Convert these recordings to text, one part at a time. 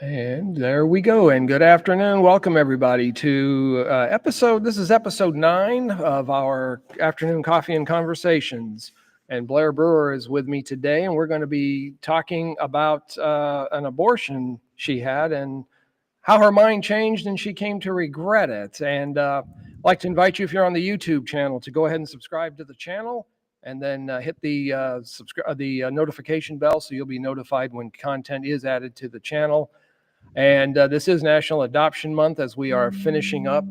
And there we go. And good afternoon. Welcome everybody to episode. This is episode 9 of our afternoon coffee and conversations. And Blair Brewer is with me today, and we're going to be talking about an abortion she had and how her mind changed and she came to regret it. And I'd like to invite you, if you're on the YouTube channel, to go ahead and subscribe to the channel, and then hit the notification bell so you'll be notified when content is added to the channel. And this is National Adoption Month as we are finishing up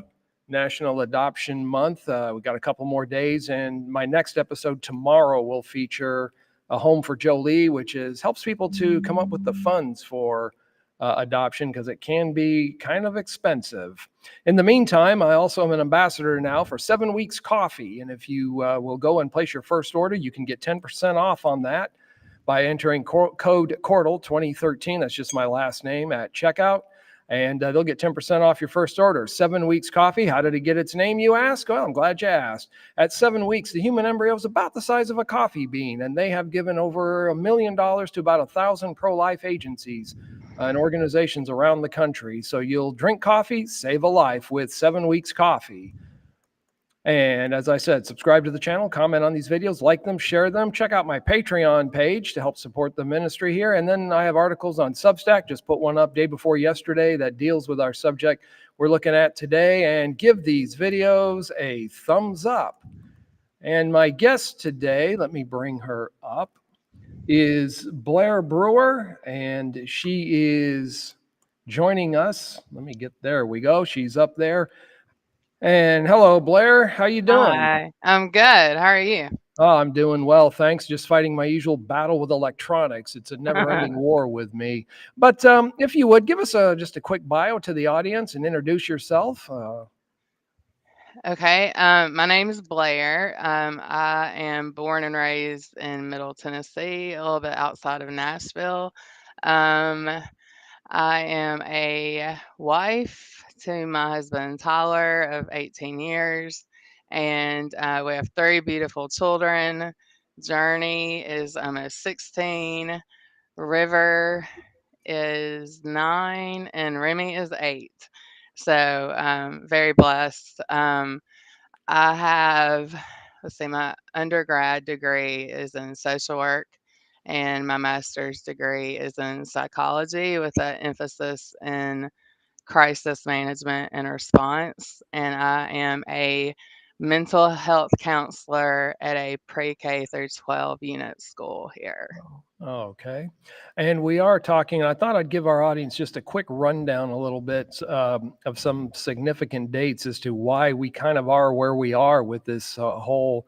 National Adoption Month. We got a couple more days, and my next episode tomorrow will feature a Home for Jolie, which is helps people to come up with the funds for adoption because it can be kind of expensive. In the meantime, I also am an ambassador now for 7 Weeks Coffee, and if you will go and place your first order, you can get 10% off on that by entering code Cordal 2013. That's just my last name at checkout. And they'll get 10% off your first order. 7 Weeks Coffee. How did it get its name, you ask? Well, I'm glad you asked. At 7 weeks, the human embryo is about the size of a coffee bean, and they have given over $1 million to about 1,000 pro-life agencies and organizations around the country. So you'll drink coffee, save a life with 7 Weeks Coffee. And as I said, subscribe to the channel, comment on these videos, like them, share them. Check out my Patreon page to help support the ministry here. And then I have articles on Substack. Just put one up day before yesterday that deals with our subject we're looking at today. And give these videos a thumbs up. And my guest today, let me bring her up, is Blair Brewer. And she is joining us. Let me get, there we go. She's up there. And hello, Blair. How you doing? Hi, I'm good. How are you? Oh, I'm doing well, thanks. Just fighting my usual battle with electronics. It's a never-ending war with me. But if you would give us just a quick bio to the audience and introduce yourself. Okay, my name is Blair. I am born and raised in Middle Tennessee, a little bit outside of Nashville. Um, I am a wife to my husband Tyler of 18 years, and we have three beautiful children. Journey is almost 16. River is 9 and Remy is 8. So, very blessed. I have, let's see, my undergrad degree is in social work, and my master's degree is in psychology with an emphasis in crisis management and response. And I am a mental health counselor at a pre K through 12 unit school here. Okay. And we are talking, I thought I'd give our audience just a quick rundown a little bit of some significant dates as to why we kind of are where we are with this whole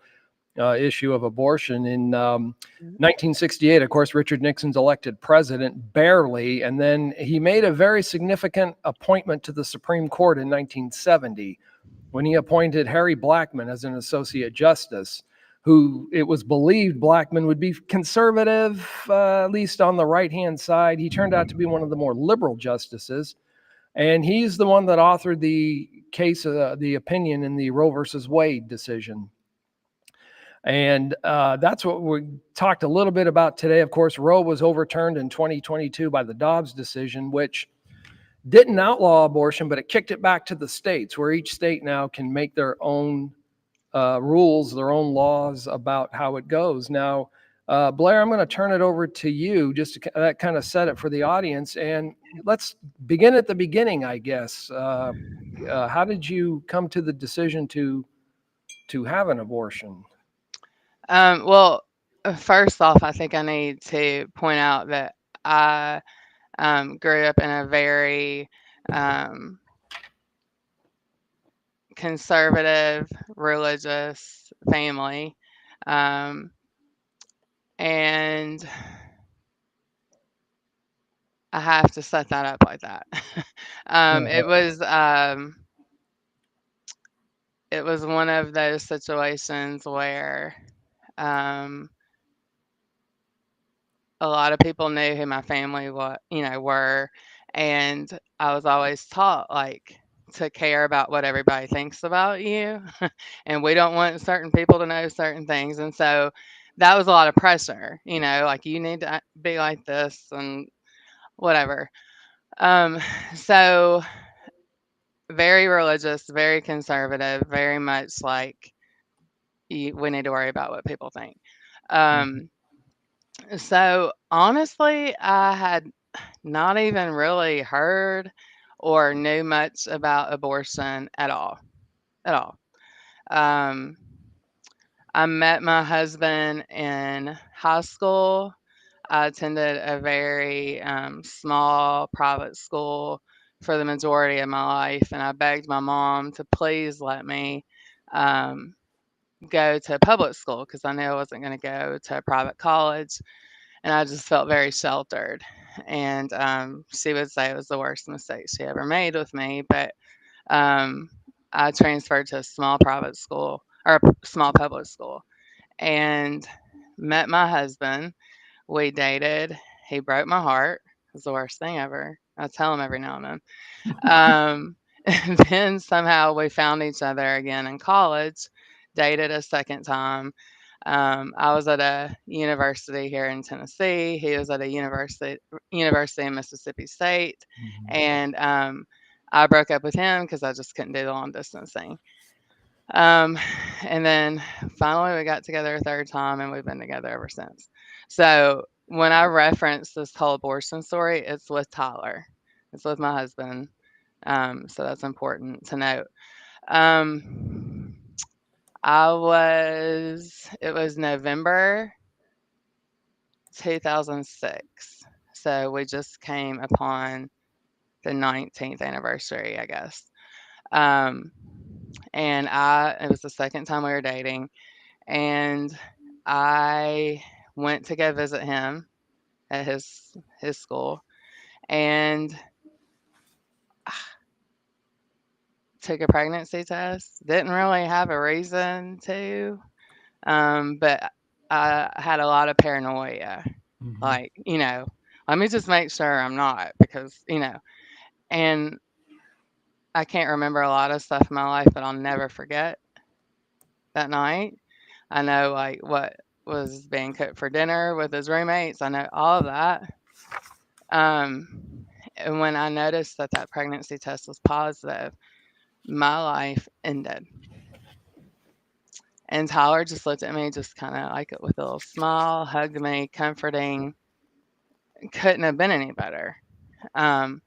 issue of abortion. In 1968, of course, Richard Nixon's elected president, barely, and then he made a very significant appointment to the Supreme Court in 1970 when he appointed Harry Blackmun as an associate justice, who it was believed Blackmun would be conservative, at least on the right-hand side. He turned out to be one of the more liberal justices, and he's the one that authored the case, the opinion in the Roe versus Wade decision. And that's what we talked a little bit about today. Of course, Roe was overturned in 2022 by the Dobbs decision, which didn't outlaw abortion, but it kicked it back to the states, where each state now can make their own rules, their own laws about how it goes. Now, Blair, I'm going to turn it over to you just to kind of set it for the audience. And let's begin at the beginning, I guess. How did you come to the decision to have an abortion? Well, first off, I think I need to point out that I grew up in a very um, conservative, religious family. Um, and I have to set that up like that. um, it Uh-huh. was um, it was one of those situations where um, a lot of people knew who my family were, and I was always taught like to care about what everybody thinks about you, and we don't want certain people to know certain things, and so that was a lot of pressure, like you need to be like this and whatever. Um, so very religious, very conservative, very much like we need to worry about what people think. Mhm. Um, so honestly, I had not even really heard or knew much about abortion at all, at all. Um, I met my husband in high school. I attended a very small private school for the majority of my life, and I begged my mom to please let me um, go to public school because I knew I wasn't going to go to a private college, and I just felt very sheltered. And she would say it was the worst mistake she ever made with me, but um, I transferred to a small private school or a small public school and met my husband. We dated. He broke my heart. It was the worst thing ever. I tell him every now and then. And then somehow we found each other again in college, dated a second time. I was at a university here in Tennessee. He was at a university in Mississippi State, Mhm. and I broke up with him because I just couldn't do the long distance thing. Um, and then finally we got together a third time and we've been together ever since. So when I reference this whole abortion story, it's with Tyler. It's with my husband. So that's important to note. Um, it was November 2006. So we just came upon the 19th anniversary, I guess. Um, and it was the second time we were dating. And I went to go visit him at his school and took a pregnancy test. Didn't really have a reason to, but I had a lot of paranoia. Mhm. Like, let me just make sure I'm not because, and I can't remember a lot of stuff in my life, but I'll never forget that night. I know like what was being cooked for dinner with his roommates. I know all of that. And when I noticed that that pregnancy test was positive, my life ended. And Tyler just looked at me, just kind of like with a little smile, hugged me, comforting. Couldn't have been any better. Um,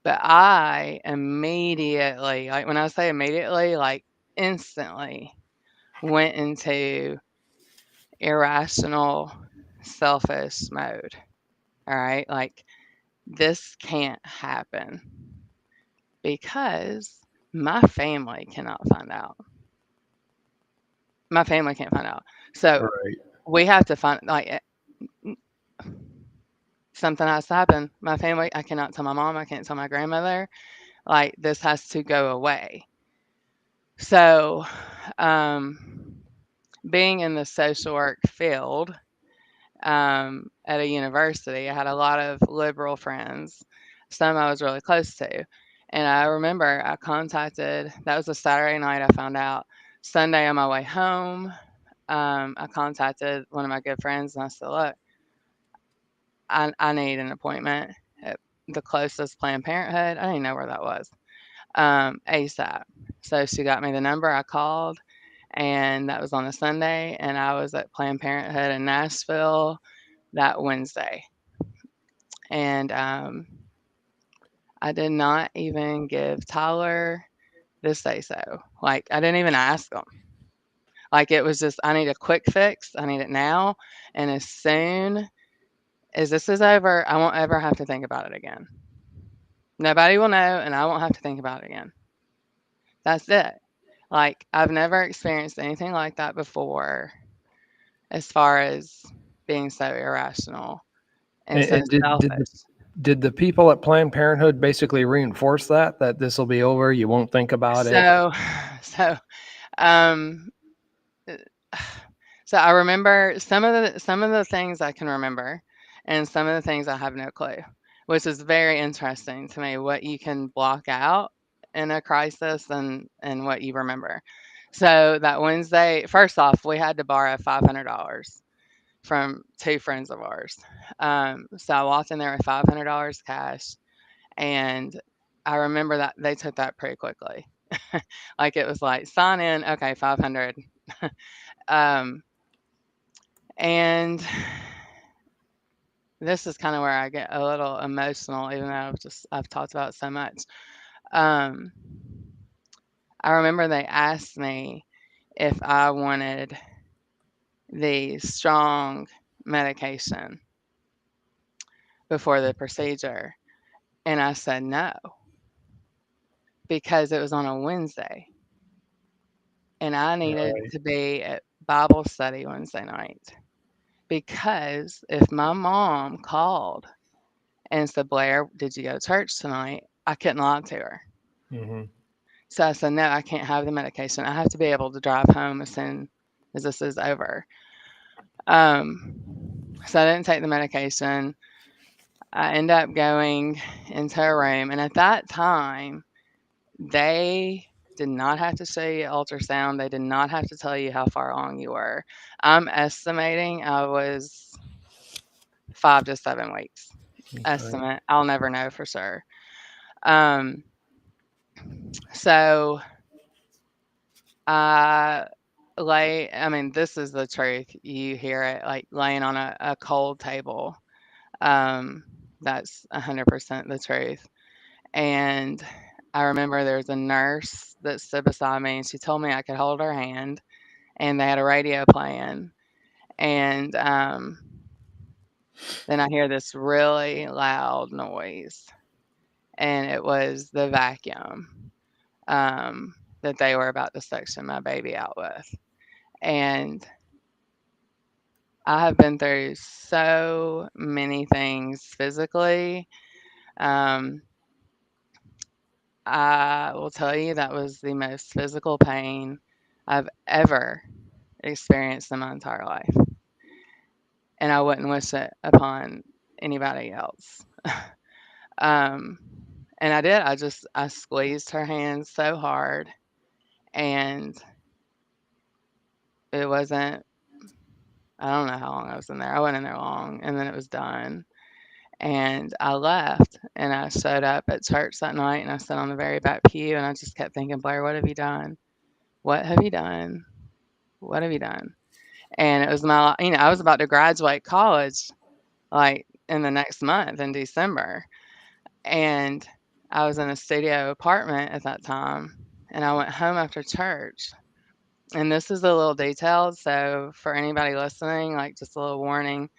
but I immediately, like when I say immediately, like instantly went into irrational, selfish mode. All right. Like this can't happen because my family cannot find out. My family can't find out. So Right. we have to find like something has to happen. My family, I cannot tell my mom, I can't tell my grandmother. Like this has to go away. So, being in the social work field at a university, I had a lot of liberal friends. Some I was really close to. And I remember I contacted, that was a Saturday night, I found out. Sunday on my way home, I contacted one of my good friends and I said, look, I need an appointment at the closest Planned Parenthood. I didn't know where that was. ASAP. So she got me the number. I called, and that was on a Sunday, and I was at Planned Parenthood in Nashville that Wednesday. And I did not even give Tyler the say so. Like, I didn't even ask him. Like, it was just, I need a quick fix. I need it now. And as soon as this is over, I won't ever have to think about it again. Nobody will know, and I won't have to think about it again. That's it. Like, I've never experienced anything like that before as far as being so irrational and so And selfish. did the people at Planned Parenthood basically reinforce that this will be over, you won't think about it? So, so, um, so I remember some of the things I can remember, and some of the things I have no clue, which is very interesting to me. What you can block out in a crisis and what you remember. So that Wednesday, first off, we had to borrow $500 from two friends of ours. So I walked in there with $500 cash, And I remember that they took that pretty quickly. Like it was like, sign in, okay, 500. Um, and this is kind of where I get a little emotional, even though I've talked about it so much. Um, I remember they asked me if I wanted the strong medication before the procedure, and I said no because it was on a Wednesday, and I needed Right. to be at Bible study Wednesday night. Because if my mom called and said, "Blair, did you go to church tonight?" I couldn't lie to her. Mm-hmm. So I said, "No, I can't have the medication. I have to be able to drive home as soon as this is over." So I didn't take the medication. I ended up going into a room, and at that time, they did not have to show you ultrasound. They did not have to tell you how far along you were. I'm estimating I was 5 to 7 weeks. Okay. Estimate. I'll never know for sure. Um, so I I mean, this is the truth. You hear it like laying on a cold table. Um, that's 100% the truth. And I remember there was a nurse that stood beside me and she told me I could hold her hand and they had a radio playing. And then I hear this really loud noise and it was the vacuum that they were about to suction my baby out with. And I have been through so many things physically. Um, I will tell you that was the most physical pain I've ever experienced in my entire life, and I wouldn't wish it upon anybody else. Um, and I did. I squeezed her hand so hard, and it wasn't. I don't know how long I was in there. I wasn't in there long, and then it was done. And I left, and I showed up at church that night, and I sat on the very back pew, and I just kept thinking, Blair, what have you done? What have you done? What have you done? And it was I was about to graduate college like in the next month in December. And I was in a studio apartment at that time. And I went home after church. And this is a little detailed. So for anybody listening, like just a little warning,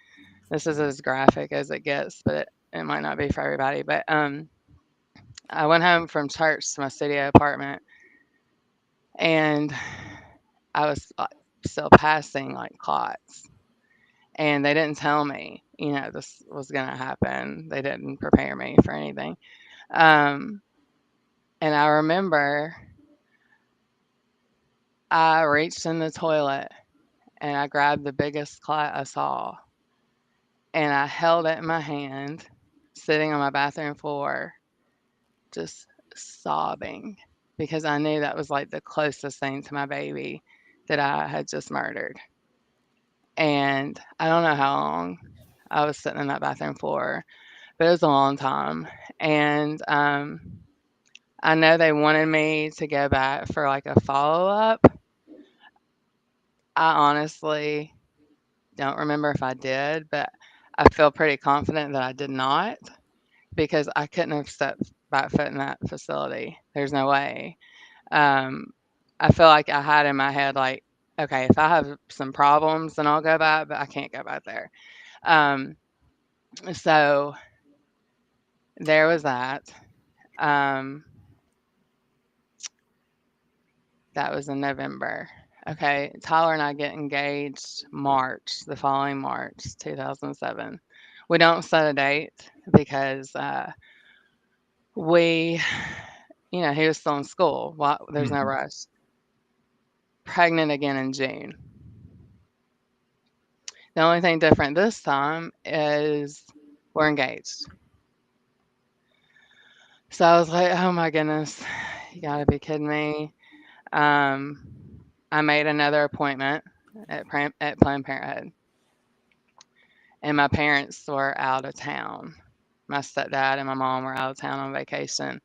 this is as graphic as it gets, but it might not be for everybody. But I went home from church to my studio apartment and I was still passing like clots. And they didn't tell me, this was gonna happen. They didn't prepare me for anything. Um, and I remember I reached in the toilet and I grabbed the biggest clot I saw and I held it in my hand, sitting on my bathroom floor, just sobbing because I knew that was like the closest thing to my baby that I had just murdered. And I don't know how long I was sitting in that bathroom floor, but it was a long time. And I know they wanted me to go back for like a follow up. I honestly don't remember if I did, but I feel pretty confident that I did not because I couldn't have stepped back foot in that facility. There's no way. Um, I feel like I had in my head, like, okay, if I have some problems, then I'll go back, but I can't go back there. Um, so there was that. Um, that was in November. Okay, Tyler and I get engaged March, the following March, 2007. We don't set a date because we, he was still in school. Well, there's no Mm-hmm. rush. Pregnant again in June. The only thing different this time is we're engaged. So I was like, oh my goodness, you gotta be kidding me. Um, I made another appointment at Planned Parenthood, and my parents were out of town. my stepdad and my mom were out of town on vacation.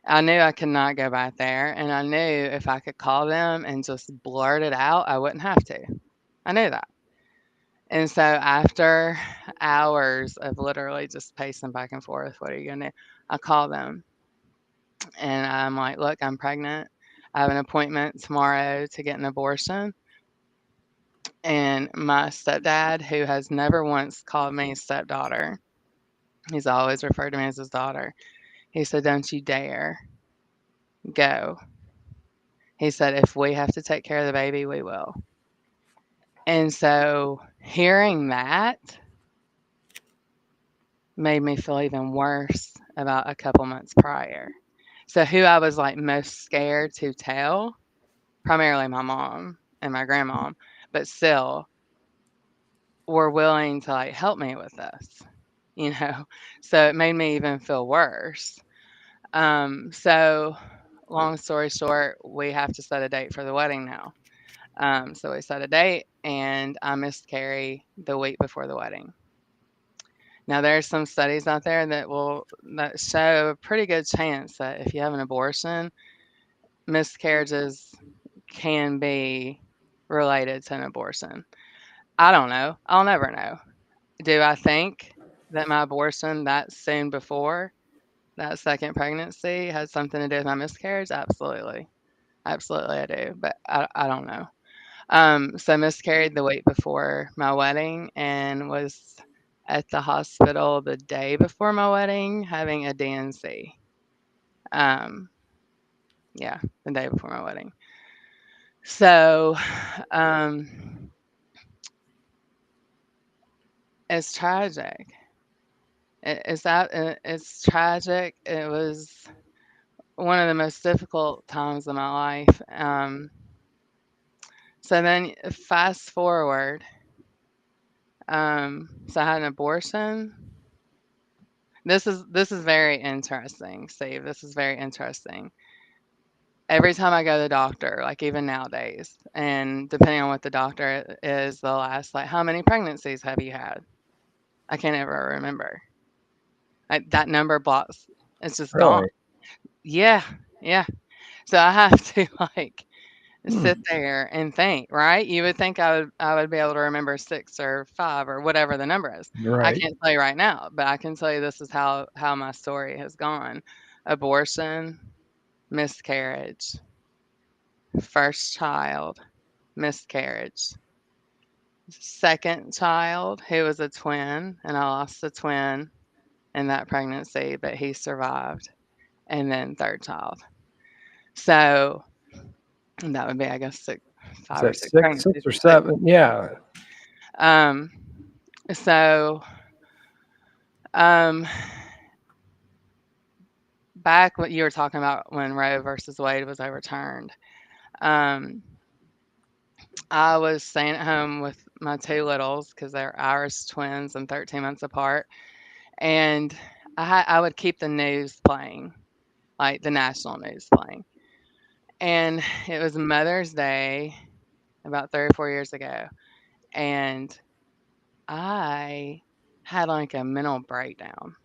I knew I could not go back there, and I knew if I could call them and just blurt it out, I wouldn't have to. I knew that. And so after hours of literally just pacing back and forth, what are you gonna do? I call them and I'm like, look, I'm pregnant. I have an appointment tomorrow to get an abortion. And my stepdad, who has never once called me stepdaughter, he's always referred to me as his daughter. He said, don't you dare go. He said, if we have to take care of the baby, we will. And so hearing that made me feel even worse about a couple months prior. So who I was like most scared to tell, primarily my mom and my grandmom, but still were willing to like help me with this, you know. So it made me even feel worse. So long story short, we have to set a date for the wedding now. So we set a date and I miscarry the week before the wedding. Now there's some studies out there that show a pretty good chance that if you have an abortion, miscarriages can be related to an abortion. I don't know. I'll never know. Do I think that my abortion that soon before that second pregnancy had something to do with my miscarriage? Absolutely. Absolutely, I do. But I don't know. So miscarried the week before my wedding and was at the hospital the day before my wedding having a DNC. Um, yeah, the day before my wedding. So, um, it's tragic. It's tragic. It was one of the most difficult times of my life. So then fast forward. So I had an abortion. This is very interesting, Steve. This is very interesting. Every time I go to the doctor, like even nowadays, and depending on what the doctor is, they'll ask like, "How many pregnancies have you had?" I can't ever remember. That number blocks. It's just gone. Really? Yeah, yeah. So I have to like Hmm. sit there and think, right? You would think I would be able to remember 6 or 5 or whatever the number is. I Right. can't tell you right now, but I can tell you this is how my story has gone. Abortion, miscarriage, first child, miscarriage, second child who was a twin, and I lost a twin in that pregnancy, but he survived, and then third child. So that would be, I guess, Is 5 or that 6 six pregnancies. or 6. seven? Yeah. Um, so, um, back what you were talking about when Roe versus Wade was overturned, um, I was staying at home with my 2 littles because they're Irish twins and 13 months apart, and I would keep the news playing, like the national news playing, and it was Mother's Day about 3 or 4 years ago, and I had like a mental breakdown.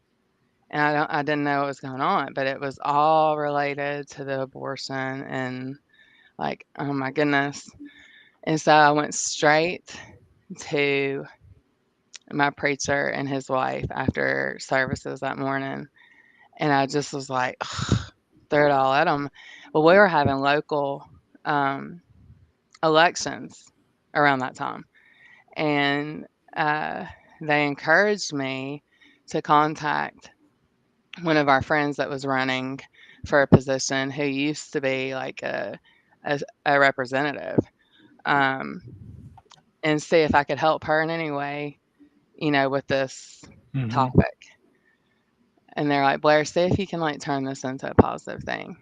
And I didn't know what was going on, but it was all related to the abortion and like, oh my goodness. And so I went straight to my preacher and his wife after services that morning. And I just was like, throw it all at them. Well, we were having local um, elections around that time. And uh, they encouraged me to contact one of our friends that was running for a position who used to be like a representative, um, and see if I could help her in any way, with this Hmm. topic. And they're like, Blair, see if you can like turn this into a positive thing.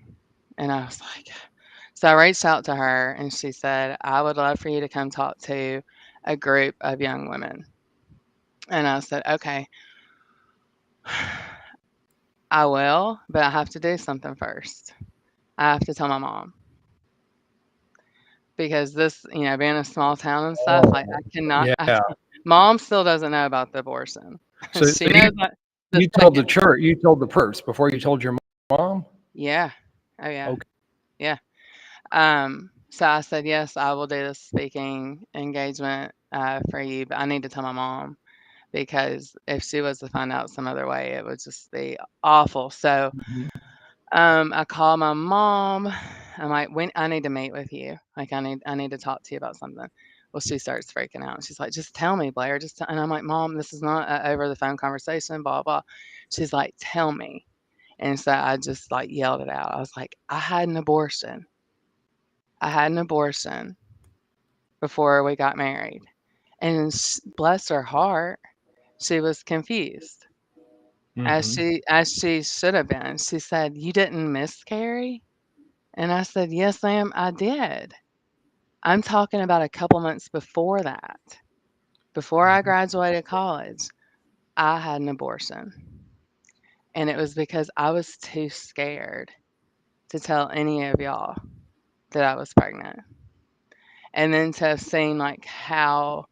And I was like, so I reached out to her and she said, I would love for you to come talk to a group of young women. And I said, okay, I will, but I have to do something first. I have to tell my mom. Because this, being a small town and stuff, like, Oh, I cannot yeah. mom still doesn't know about the abortion. So She you knows that. the You told the second. church, you told the purse before you told your mom? Yeah. Oh yeah. Okay. Yeah. So I said, yes, I will do this speaking engagement for you, but I need to tell my mom because if she was to find out some other way, it would just be awful. So Mhm. I call my mom. I'm like, when I need to meet with you. Like I need to talk to you about something. Well, she starts freaking out. She's like, just tell me, Blair. And I'm like, Mom, this is not a over the phone conversation, blah, blah. She's like, tell me. And so I just like yelled it out. I was like, I had an abortion. I had an abortion before we got married. And bless her heart, she was confused Mhm. as she should have been. She said, "You didn't miscarry?" And I said, "Yes, ma'am, I did." I'm talking about a couple months before that. Before I Mhm. graduated college, I had an abortion. And it was because I was too scared to tell any of y'all that I was pregnant. And then to have seen like how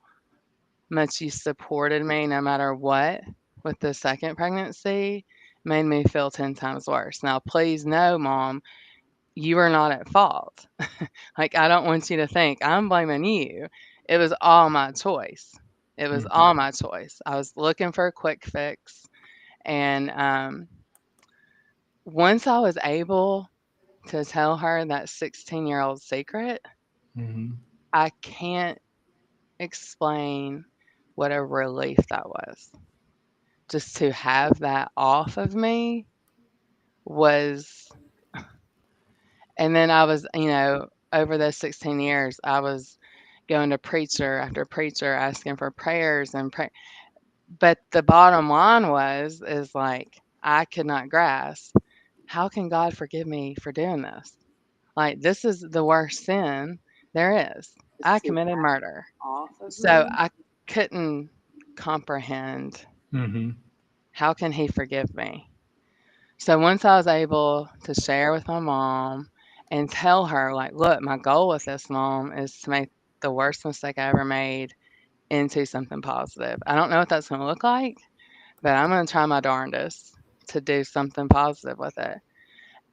much you supported me no matter what with the second pregnancy made me feel 10 times worse. Now, please know, Mom, you are not at fault. Like, I don't want you to think I'm blaming you. It was all my choice. It was Mhm. all my choice. I was looking for a quick fix. And once I was able to tell her that 16-year-old secret, Mhm. I can't explain what a relief that was. Just to have that off of me was, and then I was, over those 16 years, I was going to preacher after preacher asking for prayers and pray. But the bottom line is like, I could not grasp how can God forgive me for doing this? Like, this is the worst sin there is. I committed murder. So I couldn't comprehend Mhm. how can he forgive me? So once I was able to share with my mom and tell her, like, look, my goal with this, Mom, is to make the worst mistake I ever made into something positive. I don't know what that's going to look like, but I'm going to try my darndest to do something positive with it.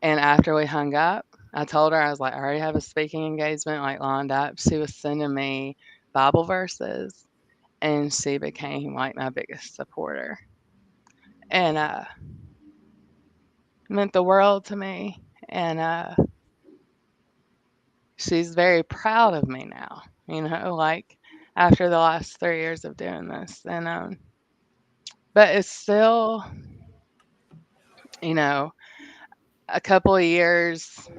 And after we hung up, I told her, I was like, I already have a speaking engagement like lined up. She was sending me Bible verses and she became like my biggest supporter. And meant the world to me. And she's very proud of me now, like after the last 3 years of doing this. And but it's still, you know, a couple of years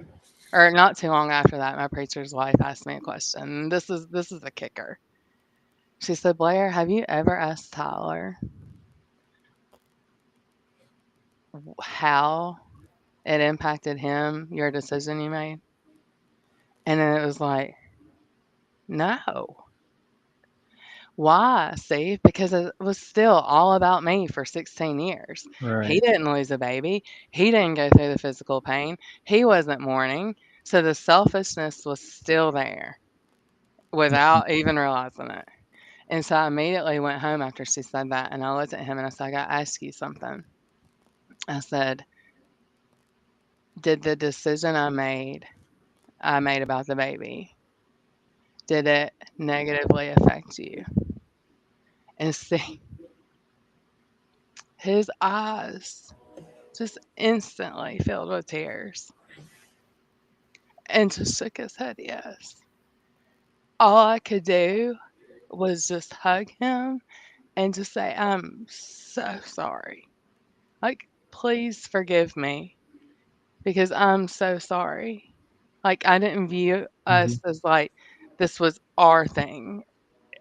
or not too long after that, my preacher's wife asked me a question. This is a kicker. She said, Blair, have you ever asked Tyler how it impacted him, your decision you made? And then it was like, no. Why, Steve? Because it was still all about me for 16 years. He Right. didn't lose a baby. He didn't go through the physical pain. He wasn't mourning. So the selfishness was still there without even realizing it. And so I immediately went home after she said that and I looked at him and I said, I got to ask you something. I said, did the decision I made about the baby, did it negatively affect you? And see, his eyes just instantly filled with tears and just shook his head yes. All I could do was just hug him and just say, I'm so sorry. Like, please forgive me because I'm so sorry. Like, I didn't view us Mhm. as like this was our thing.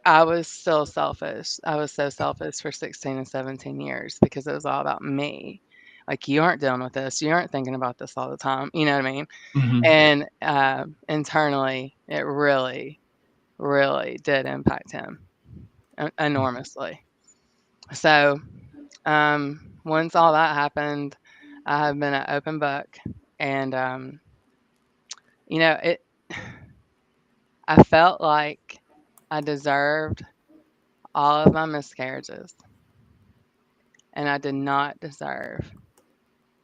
I was still selfish. I was so selfish for 16 and 17 years because it was all about me. Like, you aren't dealing with this. You aren't thinking about this all the time. You know what I mean? Mhm. And internally, it really, really did impact him enormously. So once all that happened, I have been an open book, and it. I felt like I deserved all of my miscarriages. and I did not deserve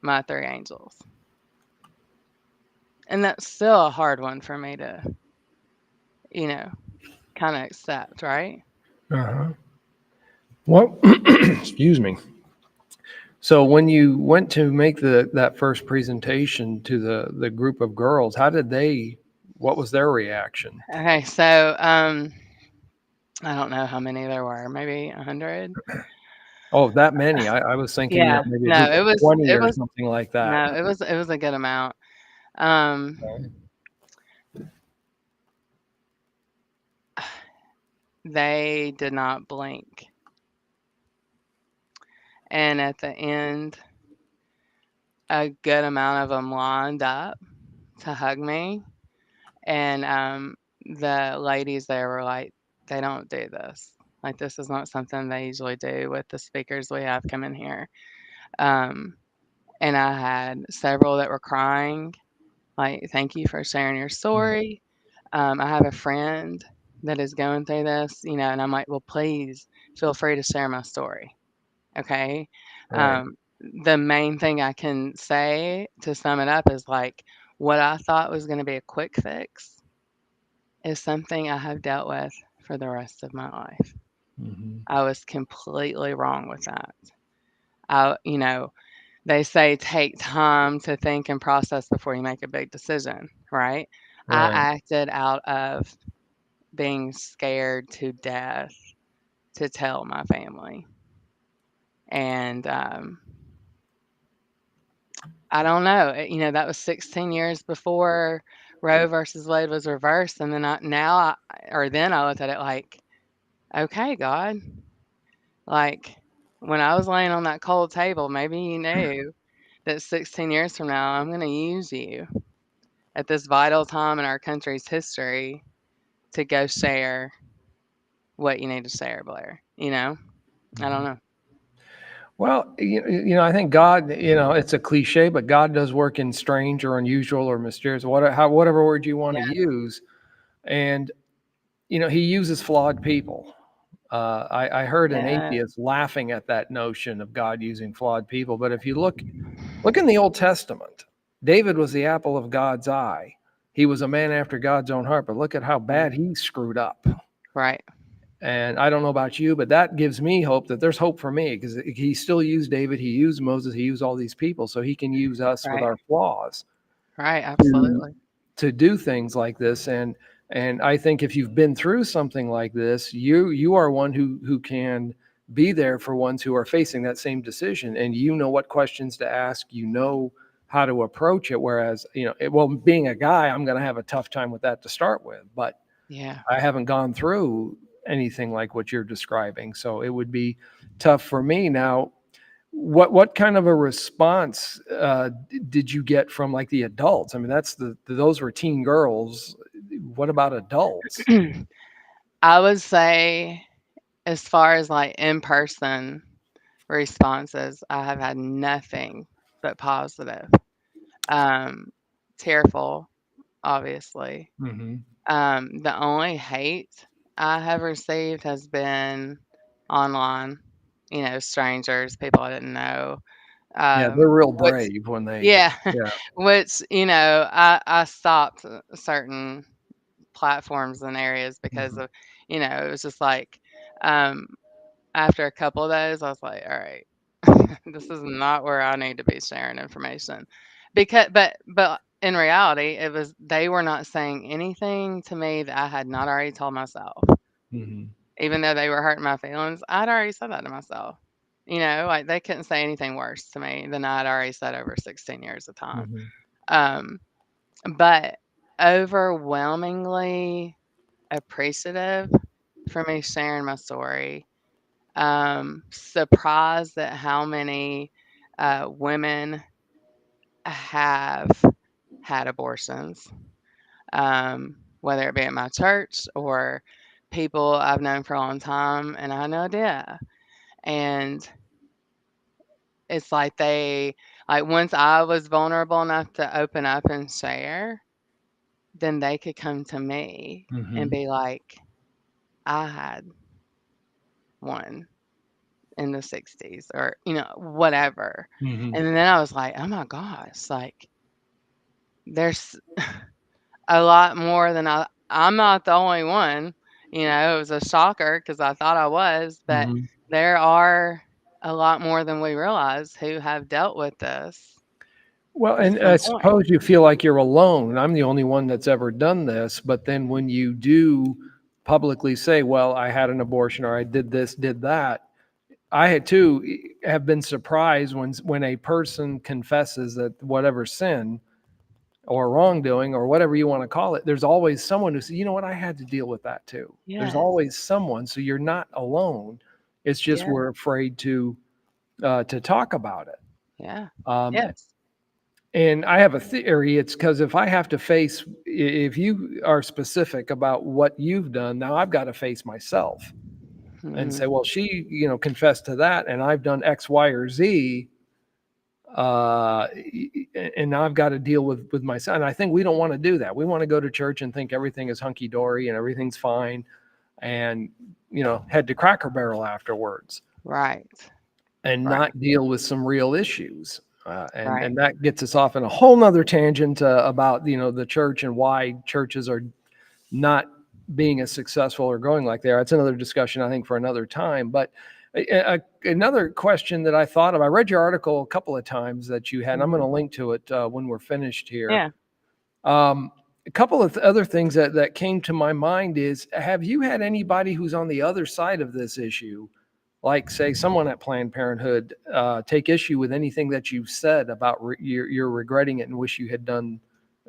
my 3 angels. And that's still a hard one for me to, you know, kinda accept, right? Uh-huh. Well, excuse me. So when you went to make that first presentation to the group of girls, how did they? What was their reaction? Okay, so, I don't know how many there were, maybe 100? Oh, that many. I was thinking, Yeah, maybe a no, group of 20 it or was something like that. no, it was a good amount. Um, they did not blink, and at the end, a good amount of them lined up to hug me, and, the ladies there were like, "They don't do this." Like, this is not something they usually do with the speakers we have come in here. Um, and I had several that were crying, like, "Thank you for sharing your Mhm. story. I have a friend that is going through this," and I'm like, "Well, please feel free to share my story, okay?" Right. The main thing I can say to sum it up is like, what I thought was gonna be a quick fix is something I have dealt with for the rest of my life. Hmm. I was completely wrong with that. I you know, They say take time to think and process before you make a big decision, right? I Right. acted out of being scared to death to tell my family. And I don't know. That was 16 years before Roe versus Wade was reversed. And then then I looked at it like, okay, God, like when I was laying on that cold table, maybe you knew that 16 years from now, I'm going to use you at this vital time in our country's history to go share what you need to share, Blair. I don't Hmm. know. Well, I think God, it's a cliche, but God does work in strange or unusual or mysterious, whatever word you want to Yeah, use. And, he uses flawed people. I heard an yeah, atheist laughing at that notion of God using flawed people. But if you look in the Old Testament, David was the apple of God's eye. He was a man after God's own heart, but look at how yeah, bad he screwed up. right, And I don't know about you, but that gives me hope that there's hope for me because he still used David, he used Moses, he used all these people, so he can use us with right, our flaws right, to absolutely. do things like this. And I think if you've been through something like this, you are one who can be there for ones who are facing that same decision, and you know what questions to ask, how to approach it. Whereas, well, being a guy, I'm going to have a tough time with that to start with, but Yeah. I haven't gone through anything like what you're describing, so it would be tough for me. Now, what kind of a response did you get from like the adults? I mean, those were teen girls. What about adults? I would say, as far as like in person responses, I have had nothing but positive. Um, Tearful, obviously. Hmm. The only hate I have received has been online, strangers, people I didn't know. Yeah, they're real Which, brave when they. yeah, Yeah. which, I stopped certain platforms and areas because Hmm. of, it was just like, um, after a couple of those, I was like, all right, this is not where I need to be sharing information. But in reality, they were not saying anything to me that I had not already told myself. Hmm. Even though they were hurting my feelings, I'd already said that to myself. Like they couldn't say anything worse to me than I'd already said over 16 years of time. Hmm. Um, but overwhelmingly appreciative for me sharing my story. Surprised at how many women have had abortions, whether it be at my church or people I've known for a long time, and I had no idea. And it's like once I was vulnerable enough to open up and share, then they could come to me and Hmm. be like, I had one. in the 60s or, whatever. Hmm. And then I was like, "Oh my gosh, like, there's a lot more than I'm not the only one." It was a shocker because I thought I was, but Hmm. there are a lot more than we realize who have dealt with this Well, at and I some point. suppose you feel like you're alone. I'm the only one that's ever done this. But then when you do publicly say, well, I had an abortion or I did this, did that, I had too have been surprised when a person confesses that whatever sin or wrongdoing or whatever you want to call it, there's always someone who says, you know what, I had to deal with that too. There's Yes. always someone, so you're not alone. It's just Yeah. we're afraid to talk about it. Yeah. Um, Yes. and I have a theory. It's because if I have to face, if you are specific about what you've done, now I've got to face myself and say, Mhm. well, she, confessed to that, and I've done X, Y, or Z, uh, and now I've got to deal with my son. I think we don't want to do that. We want to go to church and think everything is hunky dory and everything's fine, and head to Cracker Barrel afterwards, Right. and Right. not deal with some real issues. And Right. and that gets us off in a whole nother tangent about the church and why churches are not being as successful or going like they are. It's another discussion, I think, for another time. But another question that I thought of, I read your article a couple of times that you had, and I'm going to Mhm. link to it when we're finished here. Yeah. A couple of other things that came to my mind is, have you had anybody who's on the other side of this issue, like say someone at Planned Parenthood, take issue with anything that you've said about you're regretting it and wish you had done,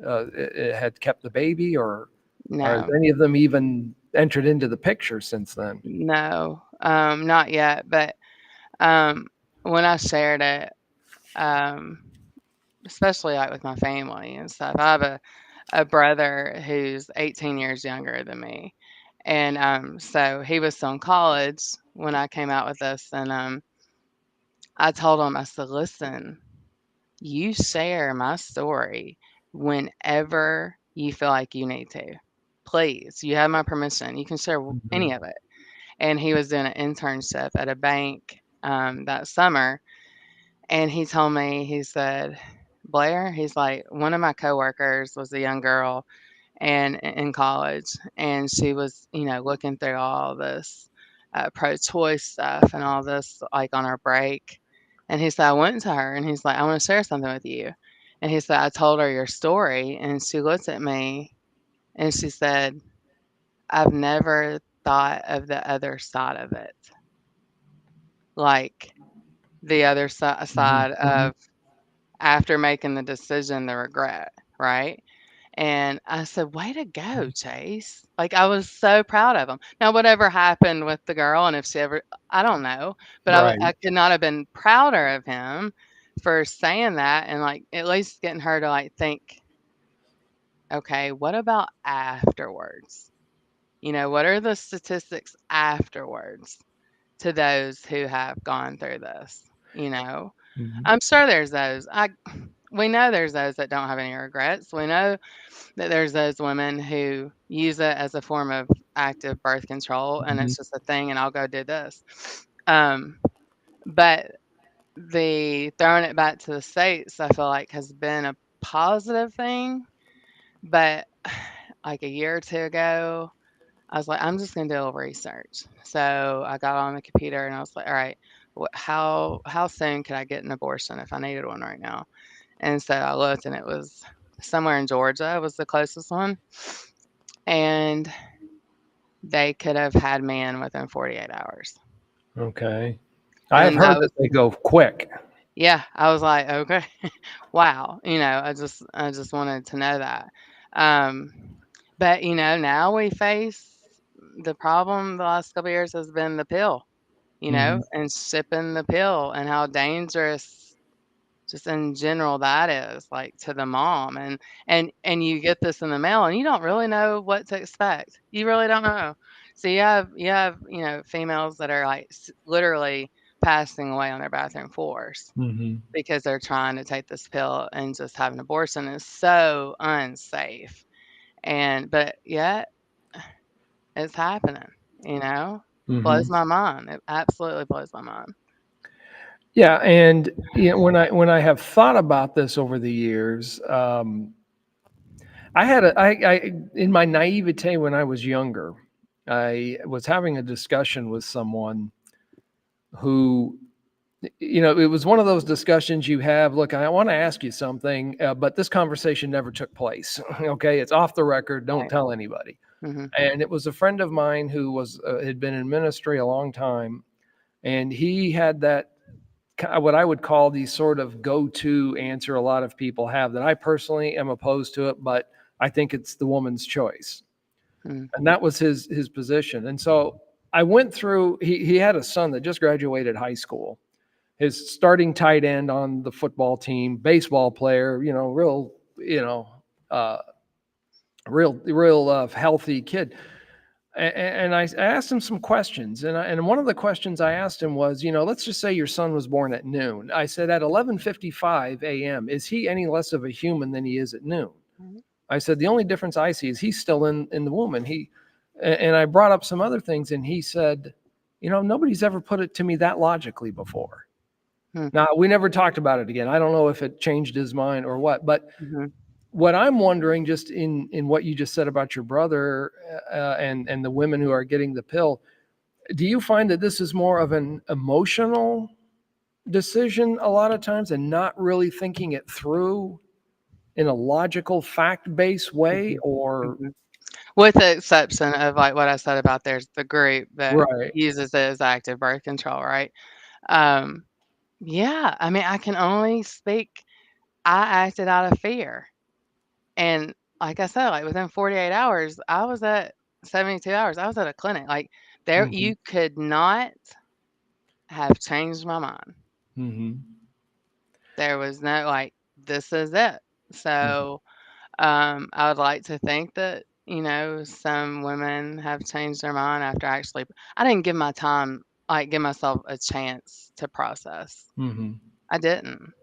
had kept the baby, or has No. any of them even entered into the picture since then? No. Not yet, but, um, when I shared it, um, especially, like, with my family and stuff, I have a brother who's 18 years younger than me, and, so he was still in college when I came out with this, and, I told him, I said, "Listen, you share my story whenever you feel like you need to. Please, you have my permission. You can share any Mhm. of it." And he was doing an internship at a bank that summer. And he told me, he said, "Blair," he's like, "one of my coworkers was a young girl and in college, and she was, looking through all this pro-choice stuff and all this like on our break." And he said, "I went to her and he's like, I want to share something with you." And he said, "I told her your story and she looked at me and she said, 'I've never thought of the other side of it.'" Like the other Mhm. side Mhm. of after making the decision, the regret, right? And I said, "Way to go, Chase." Like, I was so proud of him. Now, whatever happened with the girl and if she ever I don't know, but I Right. could not have been prouder of him for saying that and, like, at least getting her to, like, think, "Okay, what about afterwards?" What are the statistics afterwards to those who have gone through this, you know? Mhm. I'm sure there's those. We know there's those that don't have any regrets. We know that there's those women who use it as a form of active birth control, and Mhm. it's just a thing, and I'll go do this. Um, but the throwing it back to the States, I feel like has been a positive thing. But like a year or two ago, I was like, I'm just gonna do a little research. So I got on the computer and I was like, all right, how soon could I get an abortion if I needed one right now? And so I looked, and it was somewhere in Georgia was the closest one, and they could have had me in within 48 hours. Okay. I have And heard that that was they go quick. yeah, I was like, "Okay, wow." I just wanted to know that. Um, but, now we face the problem the last couple of years has been the pill, Mhm. and sipping the pill and how dangerous just in general that is, like, to the mom, and you get this in the mail, and you don't really know what to expect. You really don't know. So you have, females that are, like, literally passing away on their bathroom floors Mhm. because they're trying to take this pill and just have an abortion is so unsafe, but yet it's happening, you know? Blows Mhm. my mind. It absolutely blows my mind. Yeah, and when I have thought about this over the years, I had I in my naivete when I was younger, I was having a discussion with someone who, it was one of those discussions you have. Look, I want to ask you something, but this conversation never took place. Okay, it's off the record. Don't Right. tell anybody. Mhm. And it was a friend of mine who was had been in ministry a long time, and he had that what I would call the sort of go-to answer a lot of people have that I personally am opposed to it, but I think it's the woman's choice. Mm. And that was his position. And so I went through. He had a son that just graduated high school. His starting tight end on the football team, baseball player. Real uh, real healthy kid. And I asked him some questions, and one of the questions I asked him was, let's just say your son was born at noon. I said, at 11:55 a.m., is he any less of a human than he is at noon? Mhm. I said, the only difference I see is he's still in the womb. And I brought up some other things, and he said, nobody's ever put it to me that logically before. Mm. Now, we never talked about it again. I don't know if it changed his mind or what, Mhm. what I'm wondering, just in what you just said about your brother, and the women who are getting the pill, do you find that this is more of an emotional decision a lot of times and not really thinking it through in a logical, fact-based way, Mhm. or Mhm. With the exception of, like, what I said about there's the group that right? uses it as active birth control, right? Um, yeah, I mean, I can only speak I acted out of fear, and like I said, like, within 48 hours, I was at 72 hours, I was at a clinic, like, there Mhm, you could not have changed my mind. mhm, There was no, like, "This is it." mhm, So, I would like to think that, some women have changed their mind after actually I didn't give my time like, give myself a chance to process. mhm, I didn't.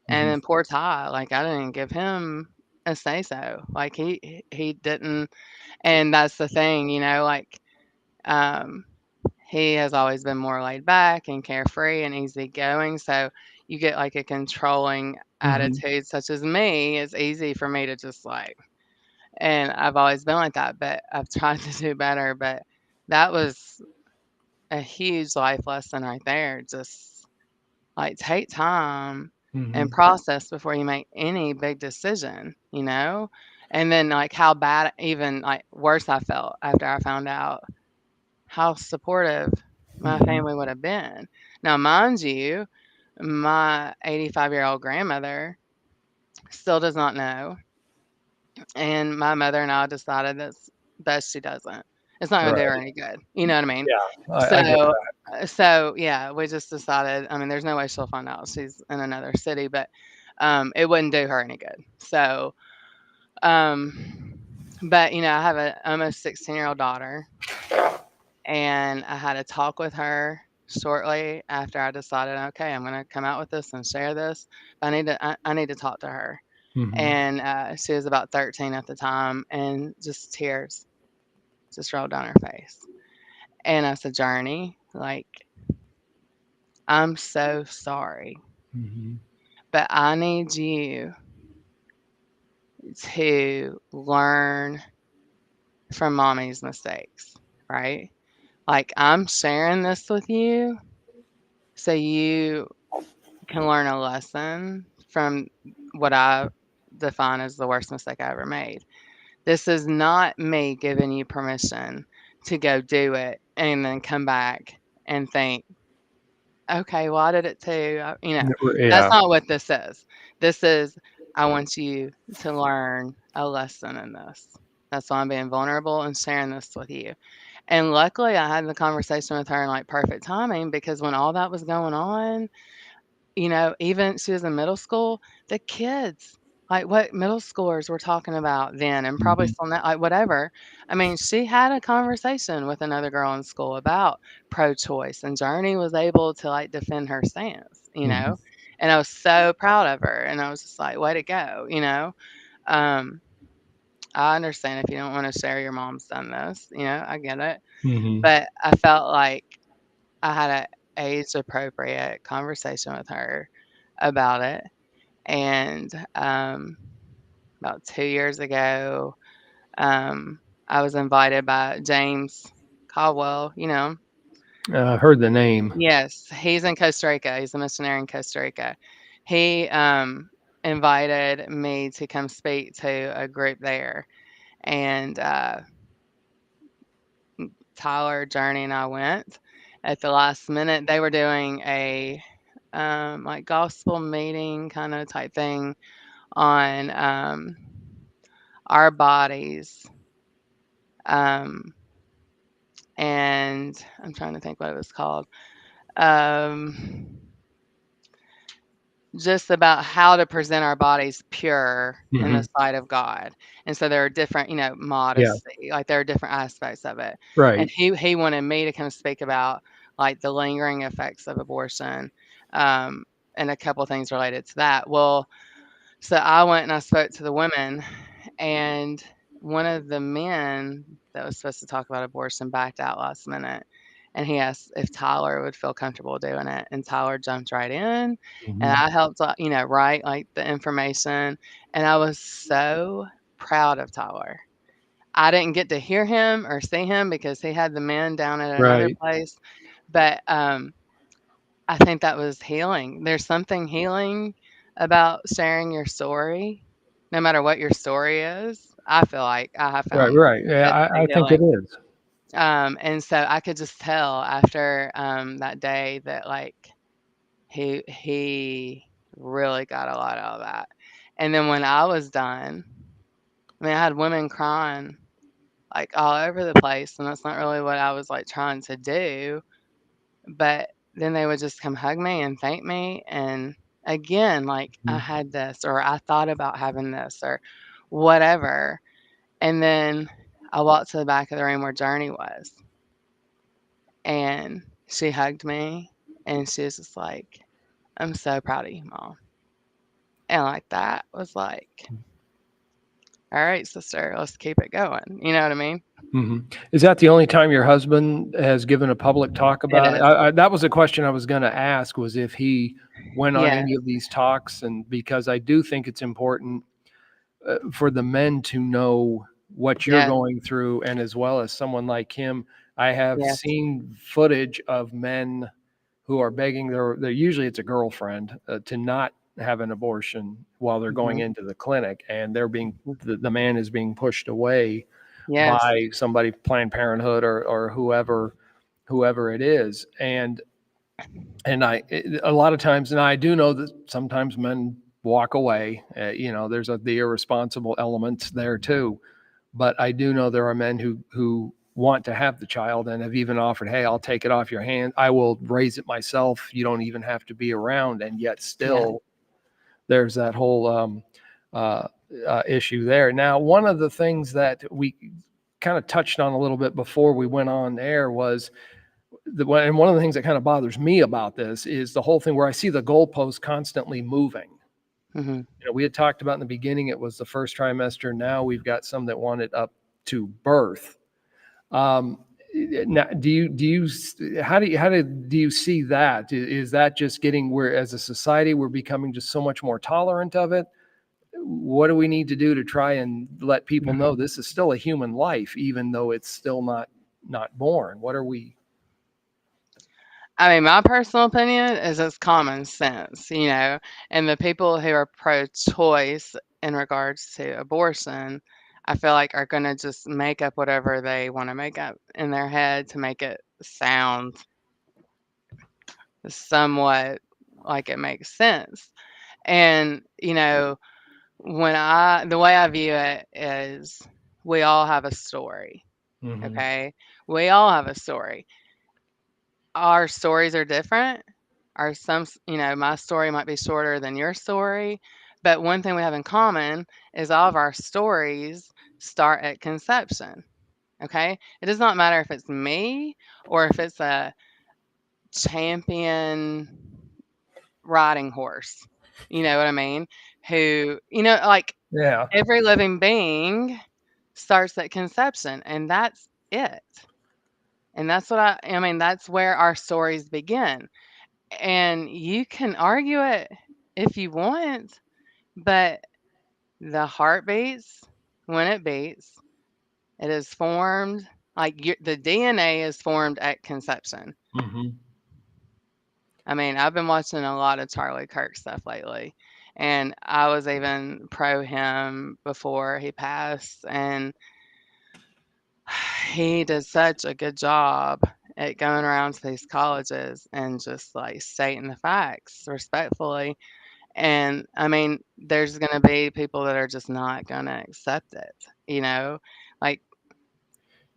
And mhm, then poor Ty, like, I didn't give him a say so. Like, he didn't and that's the thing, like, um, he has always been more laid back and carefree and easygoing, so you get, like, a controlling mhm, attitude such as me, it's easy for me to just, like and I've always been like that, but I've tried to do better, but that was a huge life lesson right there. Just, like, take time and mhm, process before you make any big decision, you know? And then, like, how bad even, like, worse I felt after I found out how supportive my mhm, family would have been. Now, mind you, my 85-year-old grandmother still does not know. And my mother and I decided that's best she doesn't. It's not gonna do her right. any good, you know what I mean? Yeah, I get So that. yeah, we just decided I mean, there's no way she'll find out she's in another city, but, it wouldn't do her any good. So, but, I have a almost 16-year-old daughter, and I had a talk with her shortly after I decided, "Okay, I'm gonna come out with this and share this. I need to talk to her." Mhm, And, she was about 13 at the time, and just tears just rolled down her face. And I said, "Journey, like, I'm so sorry, mhm, but I need you to learn from mommy's mistakes, right? Like, I'm sharing this with you so you can learn a lesson from what I define as the worst mistake I ever made. This is not me giving you permission to go do it and then come back and think, "Okay, well, I did it too." That's yeah. not what this is. This is, I want you to learn a lesson in this. That's why I'm being vulnerable and sharing this with you. And luckily, I had the conversation with her in, like, perfect timing because when all that was going on, even she was in middle school, the kids, like what middle schoolers were talking about then and probably Mhm, still now, like whatever. I mean, she had a conversation with another girl in school about pro-choice, and Journey was able to like defend her stance. mhm, And I was so proud of her, and I was just like, way to go. Um, I understand if you don't want to share your mom's done this, I get it. mhm, But I felt like I had age appropriate conversation with her about it. And about 2 years ago, I was invited by James Caldwell, you know. Heard the name. Yes, he's in Costa Rica. He's a missionary in Costa Rica. He invited me to come speak to a group there, and Tyler, Journey, and I went. At the last minute, they were doing a like gospel meeting kind of type thing on our bodies. Um, and I'm trying to think what it was called. Um, just about how to present our bodies pure in the Hmm. sight of God. And so there are different, you know, Yeah. modesty, like there are different aspects of it. And Right. he wanted me to come speak about like the lingering effects of abortion, um, and a couple things related to that. Well, so I went and I spoke to the women, and one of the men that was supposed to talk about abortion backed out last minute. And he asked if Tyler would feel comfortable doing it. And Tyler jumped right in. And Hmm. I helped, you know, write like the information. And I was so proud of Tyler. I didn't get to hear him or see him because he had the men down at another Right. place. But I think that was healing. There's something healing about sharing your story, no matter what your story is. I feel like I have Right. found Right. Yeah, it to be I think it healing. is. And so I could just tell after that day that like he really got a lot out of that. And then when I was done, I mean, I had women crying like all over the place, and that's not really what I was like trying to do. But then they would just come hug me and thank me, and again, like, I Mhm. had this, or I thought about having this, or whatever, and then I walked to the back of the room where Journey was, and she hugged me, and she was just like, "I'm so proud of you, mom." And, like, that was like, "Alright, sister, let's keep it going." You know what I mean? Mhm. Is that the only time your husband has given a public talk It about it? is. That was a question I was gonna ask, was if he went on Yes, any of these talks, and because I do think it's important, for the men to know what you're yes, going through, and as well as someone like him. I have yes. seen footage of men who are begging their usually it's a girlfriend, to not have an abortion while they're going Mhm, into the clinic, and they're being mhm. the man is being pushed away Yes, by somebody, Planned Parenthood or whoever it is. And a lot of times, and I do know that sometimes men walk away. There's the irresponsible elements there too. But I do know there are men who want to have the child and have even offered, "Hey, I'll take it off your hand. I will raise it myself. You don't even have to be around." And yet, yeah, still, there's that whole uh, issue there. Now, one of the things that we kind of touched on a little bit before we went on air was and one of the things that kind of bothers me about this is the whole thing where I see the goalposts constantly moving. mhm. We had talked about in the beginning, it was the first trimester. Now we've got some that want it up to birth. Um, Now, do you see that? Is that just getting where, as a society, we're becoming just so much more tolerant of it? What do we need to do to try and let people know this is still a human life, even though it's still not born? What are we? I mean, my personal opinion is it's common sense, you know, and the people who are pro-choice in regards to abortion, I feel like are going to just make up whatever they want to make up in their head to make it sound somewhat like it makes sense. And, you know, the way I view it is we all have a story, Mhm. okay? We all have a story. Our stories are different. You know, my story might be shorter than your story, but one thing we have in common is all of our stories start at conception. Okay. It does not matter if it's me or if it's a champion riding horse. You know what I mean? Who, you know, like Yeah. every living being starts at conception, and that's it. And that's what I mean, that's where our stories begin. And you can argue it if you want, but the heart beats when it beats. It is formed like the DNA is formed at conception. Hmm. I mean, I've been watching a lot of Charlie Kirk stuff lately, and I was even pro him before he passed, and he did such a good job at going around to these colleges and just like stating the facts respectfully. And I mean, there's going to be people that are just not going to accept it, you know, like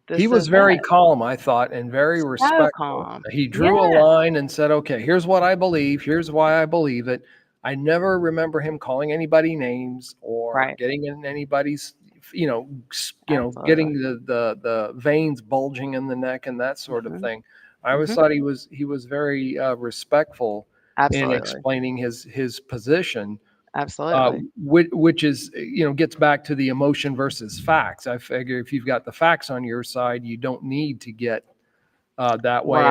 He this was is very it. calm, I thought, and very So respectful. calm. He drew a Yeah. line and said, okay, here's what I believe. Here's why I believe it. I never remember him calling anybody names or Right. getting in anybody's, Absolutely. getting the veins bulging in the neck and that sort of Hmm. thing. I always Hmm. thought he was very respectful in Absolutely. explaining his position, Absolutely. which is, gets back to the emotion versus facts. I figure if you've got the facts on your side, you don't need to get that way.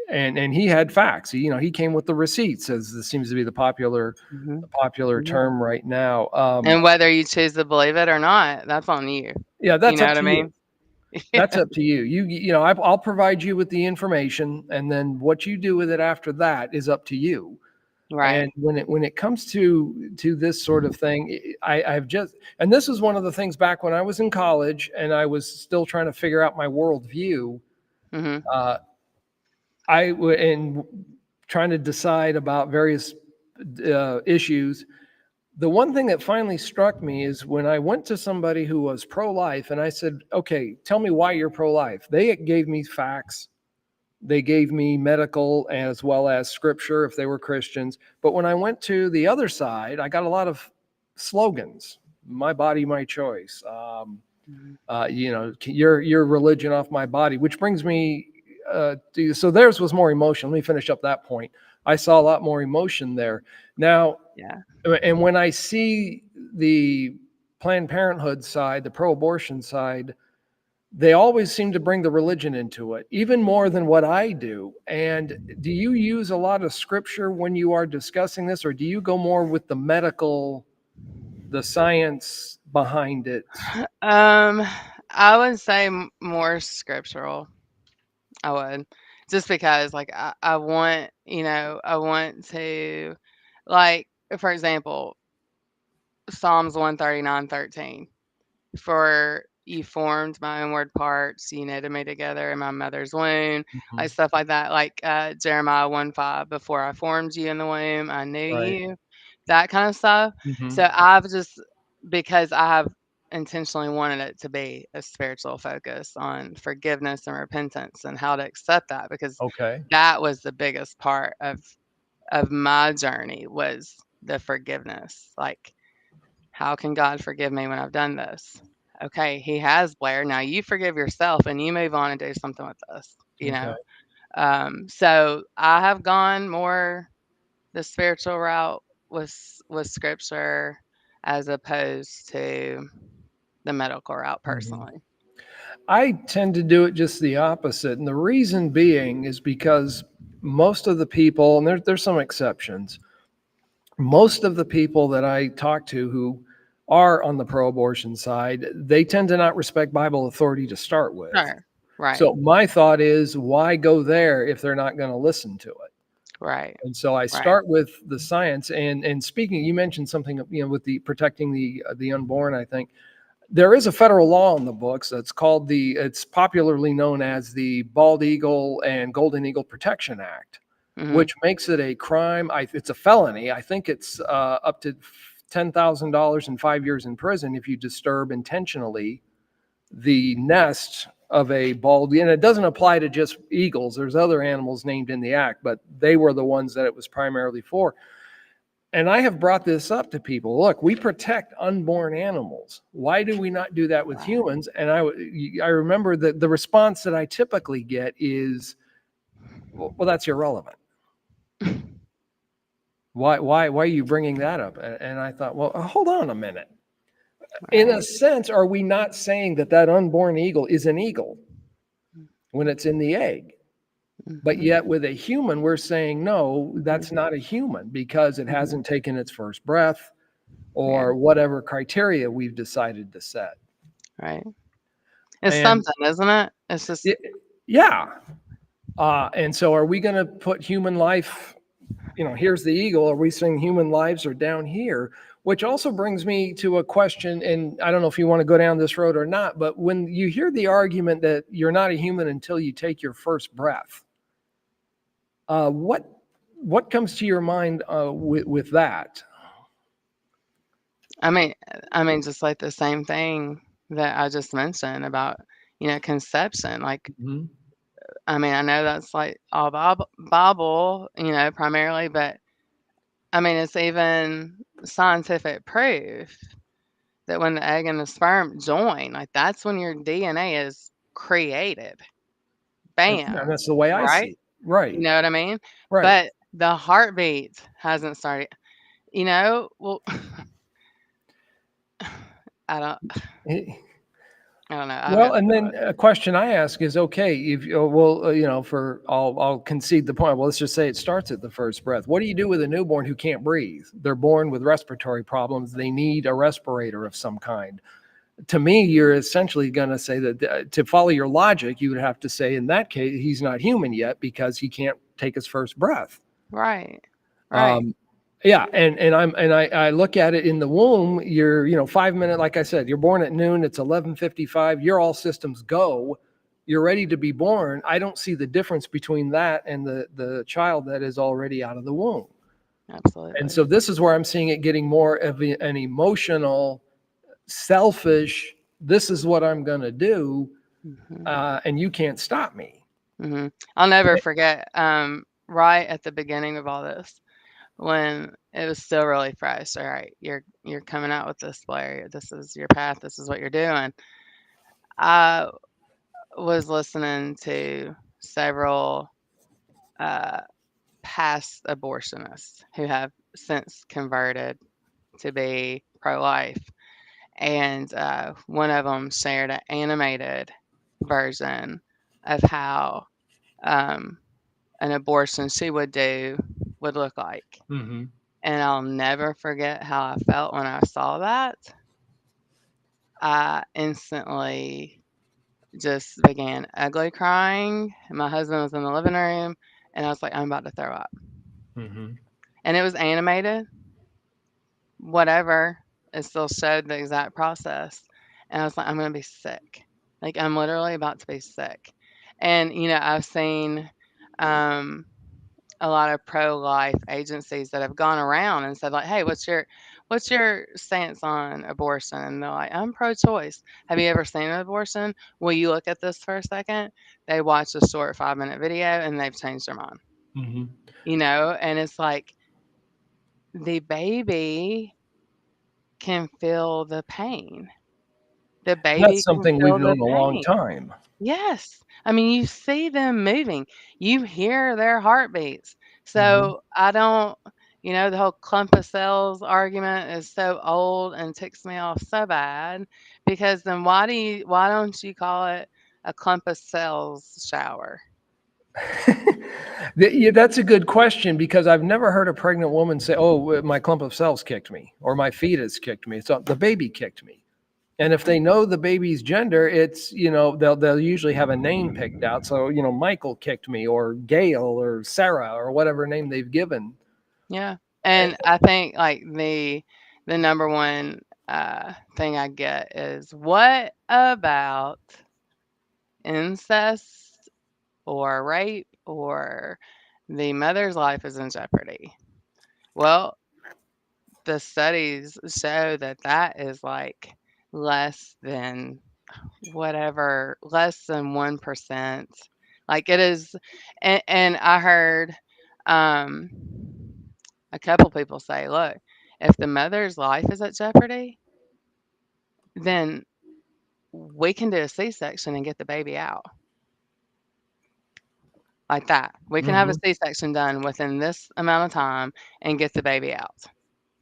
And Right. and he had facts. He came with the receipts, as this seems to be the popular Hmm. the popular Hmm. term right now. And whether you choose to believe it or not, that's on you. Yeah, You that's know up what I to you. mean? That's up to you. I'll provide you with the information, and then what you do with it after that is up to you. And Right. when it comes to this sort of thing, I've just, and this is one of the things back when I was in college and I was still trying to figure out my worldview. Hmm. Uh, in trying to decide about various issues. The one thing that finally struck me is when I went to somebody who was pro-life and I said, "Okay, tell me why you're pro-life." They gave me facts. They gave me medical as well as scripture if they were Christians. But when I went to the other side, I got a lot of slogans: "My body, my choice." Hmm. Your religion off my body, which brings me so theirs was more emotional. Let me finish up that point. I saw a lot more emotion there. Now, Yeah. and when I see the Planned Parenthood side, the pro-abortion side, they always seem to bring the religion into it, even more than what I do. And do you use a lot of scripture when you are discussing this, or do you go more with the medical, the science behind it? Um, I would say more scriptural. I would, just because, like, I want, I want to, like, for example, Psalms 139:13. For you formed my inward parts, you knitted me together in my mother's womb, like Mhm. stuff like that. Like Jeremiah 1:5, before I formed you in the womb, I knew Right. you, that kind of stuff. Mhm. So I've just, because I have intentionally wanted it to be a spiritual focus on forgiveness and repentance and how to accept that, because Okay. that was the biggest part of my journey, was the forgiveness. Like, how can God forgive me when I've done this? Okay, He has, Blair. Now you forgive yourself and you move on and do something with this, Okay. So I have gone more the spiritual route with scripture as opposed to the medical route Mhm. personally. I tend to do it just the opposite. And the reason being is because most of the people, and there's some exceptions, most of the people that I talk to who are on the pro abortion side, they tend to not respect Bible authority to start with. Sure. Right. So my thought is, why go there if they're not going to listen to it? Right. And so I Right. start with the science. And speaking, you mentioned something, with the protecting the unborn. I think there is a federal law in the books that's called it's popularly known as the Bald Eagle and Golden Eagle Protection Act, Mhm. which makes it a crime. It's a felony. I think it's up to $10,000 and 5 years in prison if you disturb intentionally the nest of a bald. And it doesn't apply to just eagles. There's other animals named in the act, but they were the ones that it was primarily for. And I have brought this up to people. Look, we protect unborn animals. Why do we not do that with Right. humans? And I remember that the response that I typically get is, well, that's irrelevant. Why are you bringing that up? And I thought, well, hold on a minute. In a Right. sense, are we not saying that unborn eagle is an eagle? when it's in the egg. But Mhm. yet with a human, we're saying, no, that's Mhm. not a human because it Mhm. hasn't taken its first breath Yeah, or whatever criteria we've decided to set. right. It's And something, isn't it? It's just y- yeah. And so are we going to put human life, here's the eagle. Are we saying human lives are down here? Which also brings me to a question, and I don't know if you want to go down this road or not, but when you hear the argument that you're not a human until you take your first breath, what comes to your mind with that? I mean just like the same thing that I just mentioned about, conception. Like, Mhm. I know that's like all Bible, primarily, but it's even scientific proof that when the egg and the sperm join, like that's when your DNA is created. And Bam, that's the way I see right? it. You Right. know what I mean? Right. But the heartbeat hasn't started. Well, I don't, Eh, I don't know. I Well, haven't and thought then about a question I ask is, okay, if well, for I'll concede the point. Well, let's just say it starts at the first breath. What do you do with a newborn who can't breathe? They're born with respiratory problems. They need a respirator of some kind. To me, you're essentially going to say that to follow your logic, you would have to say in that case he's not human yet because he can't take his first breath. right, right. Um, yeah, and I look at it in the womb. You're 5 minutes, like I said, you're born at noon. It's 11:55. You're all systems go. You're ready to be born. I don't see the difference between that and the child that is already out of the womb. And Absolutely. so this is where I'm seeing it getting more of an emotional, selfish. This is what I'm going to do, Mhm, and you can't stop me. mhm. I'll never forget, right at the beginning of all this, when it was still really fresh. All right, you're coming out with this, Blair. This is your path. This is what you're doing. I was listening to several uh, past abortionists who have since converted to be pro-life, and one of them shared an animated version of how um, an abortion she would do would look like. Mm-hmm. And I'll never forget how I felt when I saw that. I instantly just began ugly crying. My husband was in the living room, and I was like, I'm about to throw up. Mm-hmm. And it was animated, whatever. It still showed the exact process. And I was like, I'm going to be sick. Like, I'm literally about to be sick. And, I've seen um, a lot of pro-life agencies that have gone around and said, like, hey, what's your stance on abortion? And they're like, I'm pro-choice. Have you ever seen an abortion? Will you look at this for a second? They watch a short 5-minute video and they've changed their mind, Mm-hmm. and it's like the baby can feel the pain. The That's baby can something we've feel the known a long pain. time. Yes. You see them moving. You hear their heartbeats. Mm-hmm. So I don't, the whole clump of cells argument is so old and ticks me off so bad because then why don't you call it a clump of cells shower? Yeah, that's a good question because I've never heard a pregnant woman say, "Oh, my clump of cells kicked me," or "My fetus kicked me." It's the baby kicked me. And if they know the baby's gender, it's they'll usually have a name picked out. So Michael kicked me, or Gail, or Sarah, or whatever name they've given. Yeah. And I think like the number one thing I get is what about incest or rape or the mother's life is in jeopardy. Well, the studies show that that is like less than less than 1%. Like it is, and I heard um, a couple people say, look, if the mother's life is at jeopardy, then we can do a C-section and get the baby out like that. We can have a Hmm. C-section done within this amount of time and get the baby out.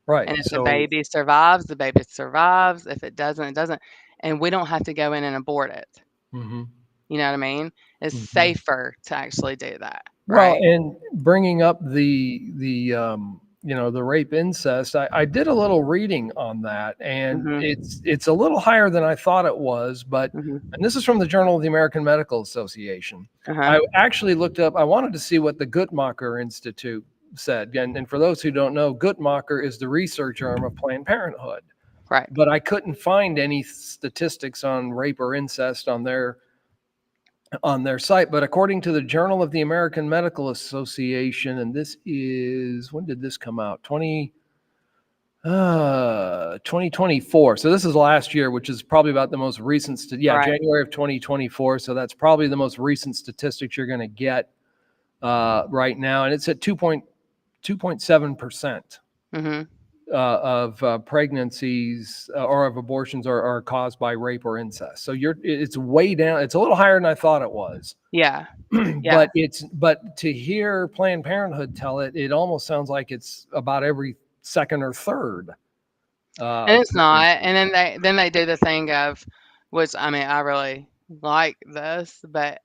Right. And if the So. baby survives, the baby survives. If it doesn't, it doesn't. And we don't have to go in and abort it. Hmm. You know what I mean? It's Mhm. safer to actually do that, Well, right? and bringing up the rape incest, I did a little reading on that, and Mhm. it's a little higher than I thought it was, but Mhm. and this is from the Journal of the American Medical Association. Uh-huh. I actually looked up. I wanted to see what the Guttmacher Institute said, and for those who don't know, Guttmacher is the research arm of Planned Parenthood, Right. but I couldn't find any statistics on rape or incest on their site. But according to the Journal of the American Medical Association, and this is, when did this come out? 2024. So this is last year, which is probably about the most recent. Right. January of 2024. So that's probably the most recent statistics you're going to get right now, and it's at 2.7% Mhm. of pregnancies or of abortions are caused by rape or incest. So it's way down. It's a little higher than I thought it was. Yeah. Yeah. But to hear Planned Parenthood tell it, it almost sounds like it's about every second or third And it's not. pregnancy. And then they do the thing of, which I mean, I really like this, but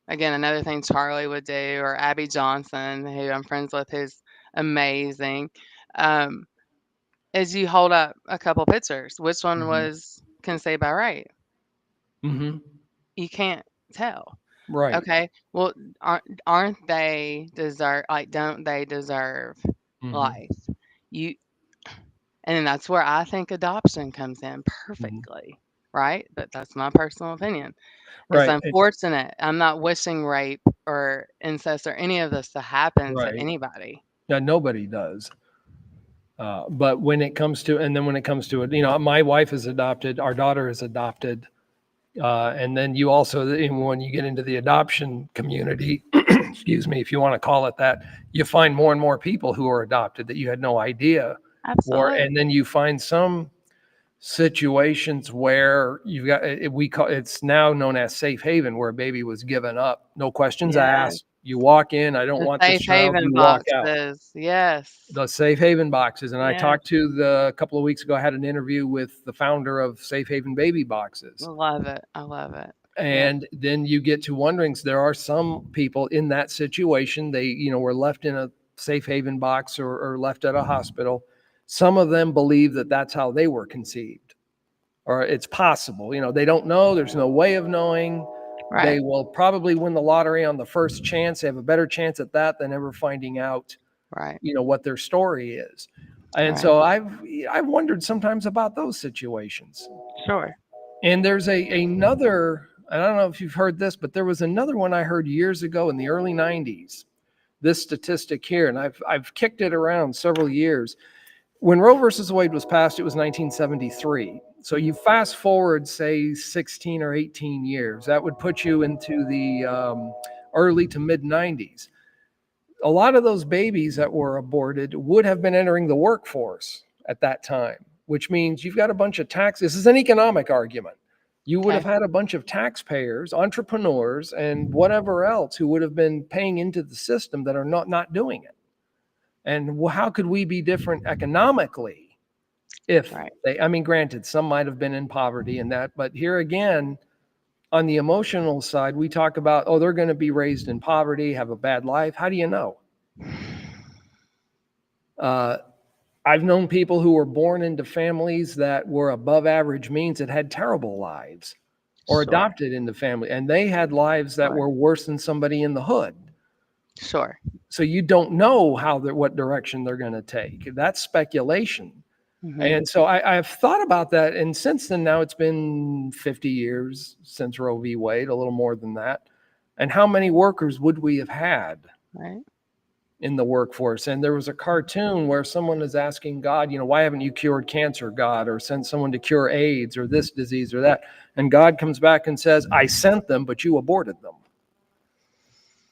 again, another thing Charlie would do, or Abby Johnson, who I'm friends with, who's amazing, um, is you hold up a couple pictures. Which one Mhm. was conceived by rape? Mhm. You can't tell. Right. Okay. Well, aren't they deserve, like, don't they deserve Mhm. life? You And then that's where I think adoption comes in Mhm. perfectly, right? But that's my personal opinion. It's Right. unfortunate. I'm not wishing rape or incest or any of this to happen to Right. anybody. Yeah, nobody does. But when it comes to, and then when it comes to it, my wife is adopted, our daughter is adopted. And then you also, when you get into the adoption community, excuse me, if you want to call it that, you find more and more people who are adopted that you had no idea were. And Absolutely. then you find some situations where you've got we call it's now known as safe haven, where a baby was given up, no questions Yes. asked. You walk in, I don't The want this safe child. haven You walk out. boxes. Yes. The safe haven boxes, and I Yes. talked to a couple of weeks ago. I had an interview with the founder of Safe Haven Baby Boxes, Love it. I love it. Yes. and then you get to wondering, so there are some people in that situation. They, were left in a safe haven box or left at a hospital. Some of them believe that that's how they were conceived, or it's possible. They don't know. There's no way of knowing. They Right. will probably win the lottery on the first chance. They have a better chance at that than ever finding out, Right. what their story is. And Right. so I've wondered sometimes about those situations. Sure. And there's another, I don't know if you've heard this, but there was another one I heard years ago in the early 90s. This statistic here, and I've kicked it around several years. When Roe versus Wade was passed, it was 1973. So you Mhm. fast forward, say, 16 or 18 years, that would put you into the early to mid 90s. A lot of those babies that were aborted would have been entering the workforce at that time, which means you've got a bunch of tax. This is an economic argument. You would have Okay. had a bunch of taxpayers, entrepreneurs, and whatever else who would have been paying into the system that are not doing it. And how could we be different economically if Right. they, I mean, granted, some might have been in poverty and that, but here again, on the emotional side, we talk about, oh, they're going to be raised in poverty, have a bad life. How do you know? Uh, I've known people who were born into families that were above average means that had terrible lives, or Sure. adopted into family, and they had lives that Sure. were worse than somebody in the hood. Sure. So you don't know what direction they're going to take. That's speculation. Mhm. And so I've thought about that. And since then, now it's been 50 years since Roe v. Wade, a little more than that. And how many workers would we have had Right. in the workforce? And there was a cartoon where someone is asking God, why haven't you cured cancer, God, or sent someone to cure AIDS or this disease or that? And God comes back and says, I sent them, but you aborted them.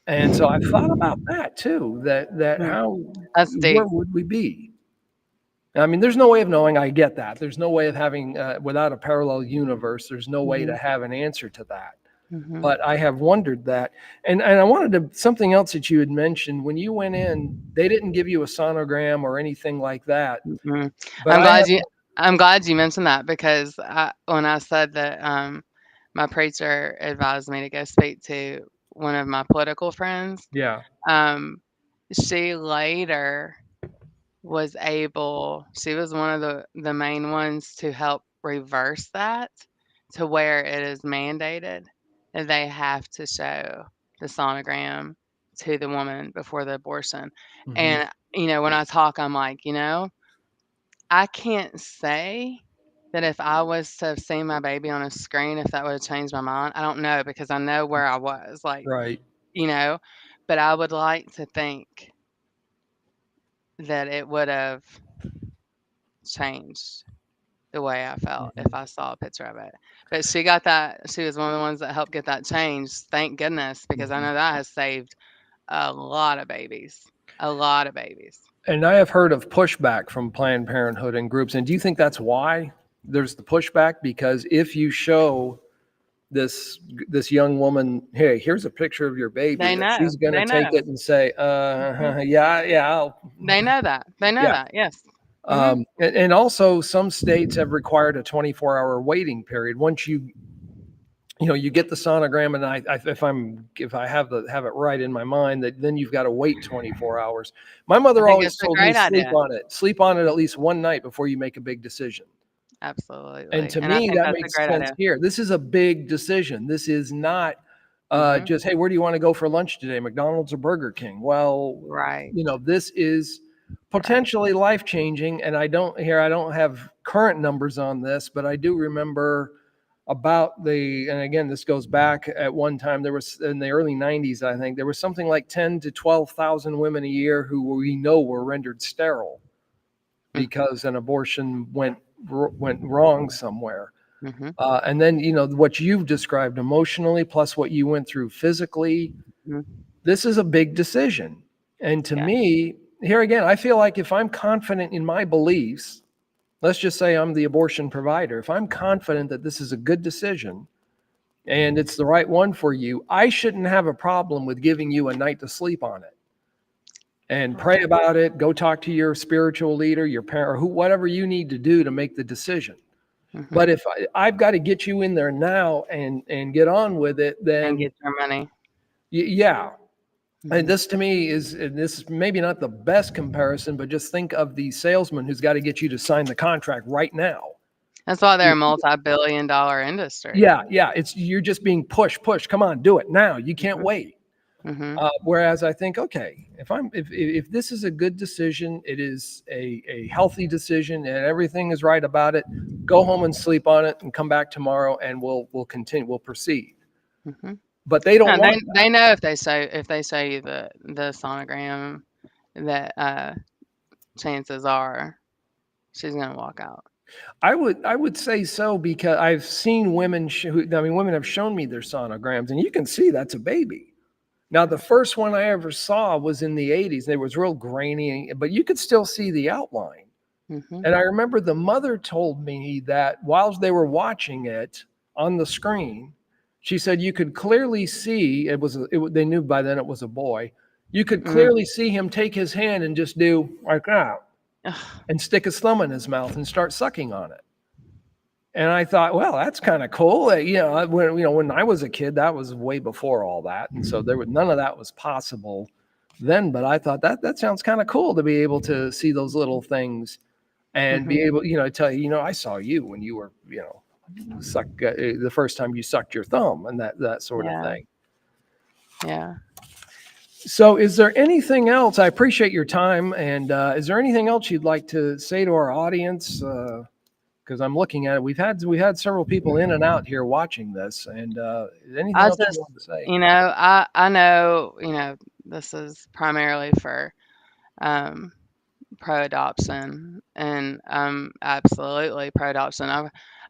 And so I've thought about that too, that Mm. how, That's where deep. would we be? I mean, there's no way of knowing. I get that. There's no way of having, without a parallel universe, there's no way to Mhm. have an answer to that. Mhm. But I have wondered that. And I wanted to, something else that you had mentioned when you went in, they didn't give you a sonogram or anything like that. Mhm. But I'm I have, glad you I'm glad you mentioned that because when I said that, my preacher advised me to go speak to one of my political friends. Yeah. Um, she later she was one of the main ones to help reverse that to where it is mandated that they have to show the sonogram to the woman before the abortion. Hmm. And, when I talk, I'm like, I can't say that if I was to have seen my baby on a screen, if that would have changed my mind. I don't know because I know where I was, like, Right. you know, but I would like to think that it would have changed the way I felt if Hmm. I saw a picture of it. But she got that. She was one of the ones that helped get that changed. Thank goodness, because I Hmm. know that has saved a lot of babies. A lot of babies. And I have heard of pushback from Planned Parenthood and groups. And do you think that's why there's the pushback? Because if you show this this young woman, hey, here's a picture of your baby, They that know. she's going to They take know. it and say, Mhm. yeah, yeah, They know that. They know yeah. that. Yes. Mhm. And also, some states have required a 24-hour waiting period. Once you get the sonogram, and if I have it right in my mind, that then you've got to wait 24 hours. My I mother think always it's a told me great idea. sleep on it at least one night before you make a big decision. And Absolutely. to And I me, think that that's a makes great sense idea. here. This is a big decision. This is not Mhm. just, hey, where do you want to go for lunch today? McDonald's or Burger King? Well, Right. this is Right. potentially life changing. And I don't have current numbers on this, but I do remember and again, this goes back at one time, there was in the early 90s, I think, there was something like 10 to 12,000 women a year who we know were rendered sterile Mm. because an abortion went wrong somewhere. Mhm. And then, what you've described emotionally, plus what you went through physically, Mhm. this is a big decision. And to Yeah. me, here again, I feel like if I'm confident in my beliefs, let's just say I'm the abortion provider, if I'm confident that this is a good decision and it's the right one for you, I shouldn't have a problem with giving you a night to sleep on it and pray Right. about it. Go talk to your spiritual leader, your parent, or whatever you need to do to make the decision. But Mhm. if I've got to get you in there now and get on with it, And then get your money. yeah. And Mhm. this to me is maybe not the best comparison, but just think of the salesman who's got to get you to sign the contract right now. That's why they're a multi-billion-dollar industry. Yeah, yeah. You're just being pushed. Come on, do it now. You can't Mhm. wait. Mhm. Whereas I think, okay, if this is a good decision, it is a healthy decision, and everything is right about it. Go home and sleep on it, and come back tomorrow, and we'll continue. We'll proceed. Mhm. But they don't No, want they know if they show you the sonogram that, chances are she's gonna walk out. I would say so because I've seen women. Women have shown me their sonograms, and you can see that's a baby. Now, the first one I ever saw was in the 80s. It was real grainy, but you could still see the outline. Mhm. And I remember the mother told me that while they were watching it on the screen, she said you could clearly see they knew by then it was a boy. You could Mm. clearly see him take his hand and just do like that Ugh, and stick his thumb in his mouth and start sucking on it. And I thought, well, that's kind of cool. When I was a kid, that was way before all that, and so there was none of that was possible then. But I thought that sounds kind of cool to be able to see those little things and be mhm. able, to tell you, I saw you when you were, the first time you sucked your thumb and that sort of Yeah, thing. yeah. So, is there anything else? I appreciate your time, and is there anything else you'd like to say to our audience? Because I'm looking at it, we had several people in and out here watching this, and anything I else you just want to say? I know, this is primarily for, um, pro-adoption, and I'm absolutely pro-adoption.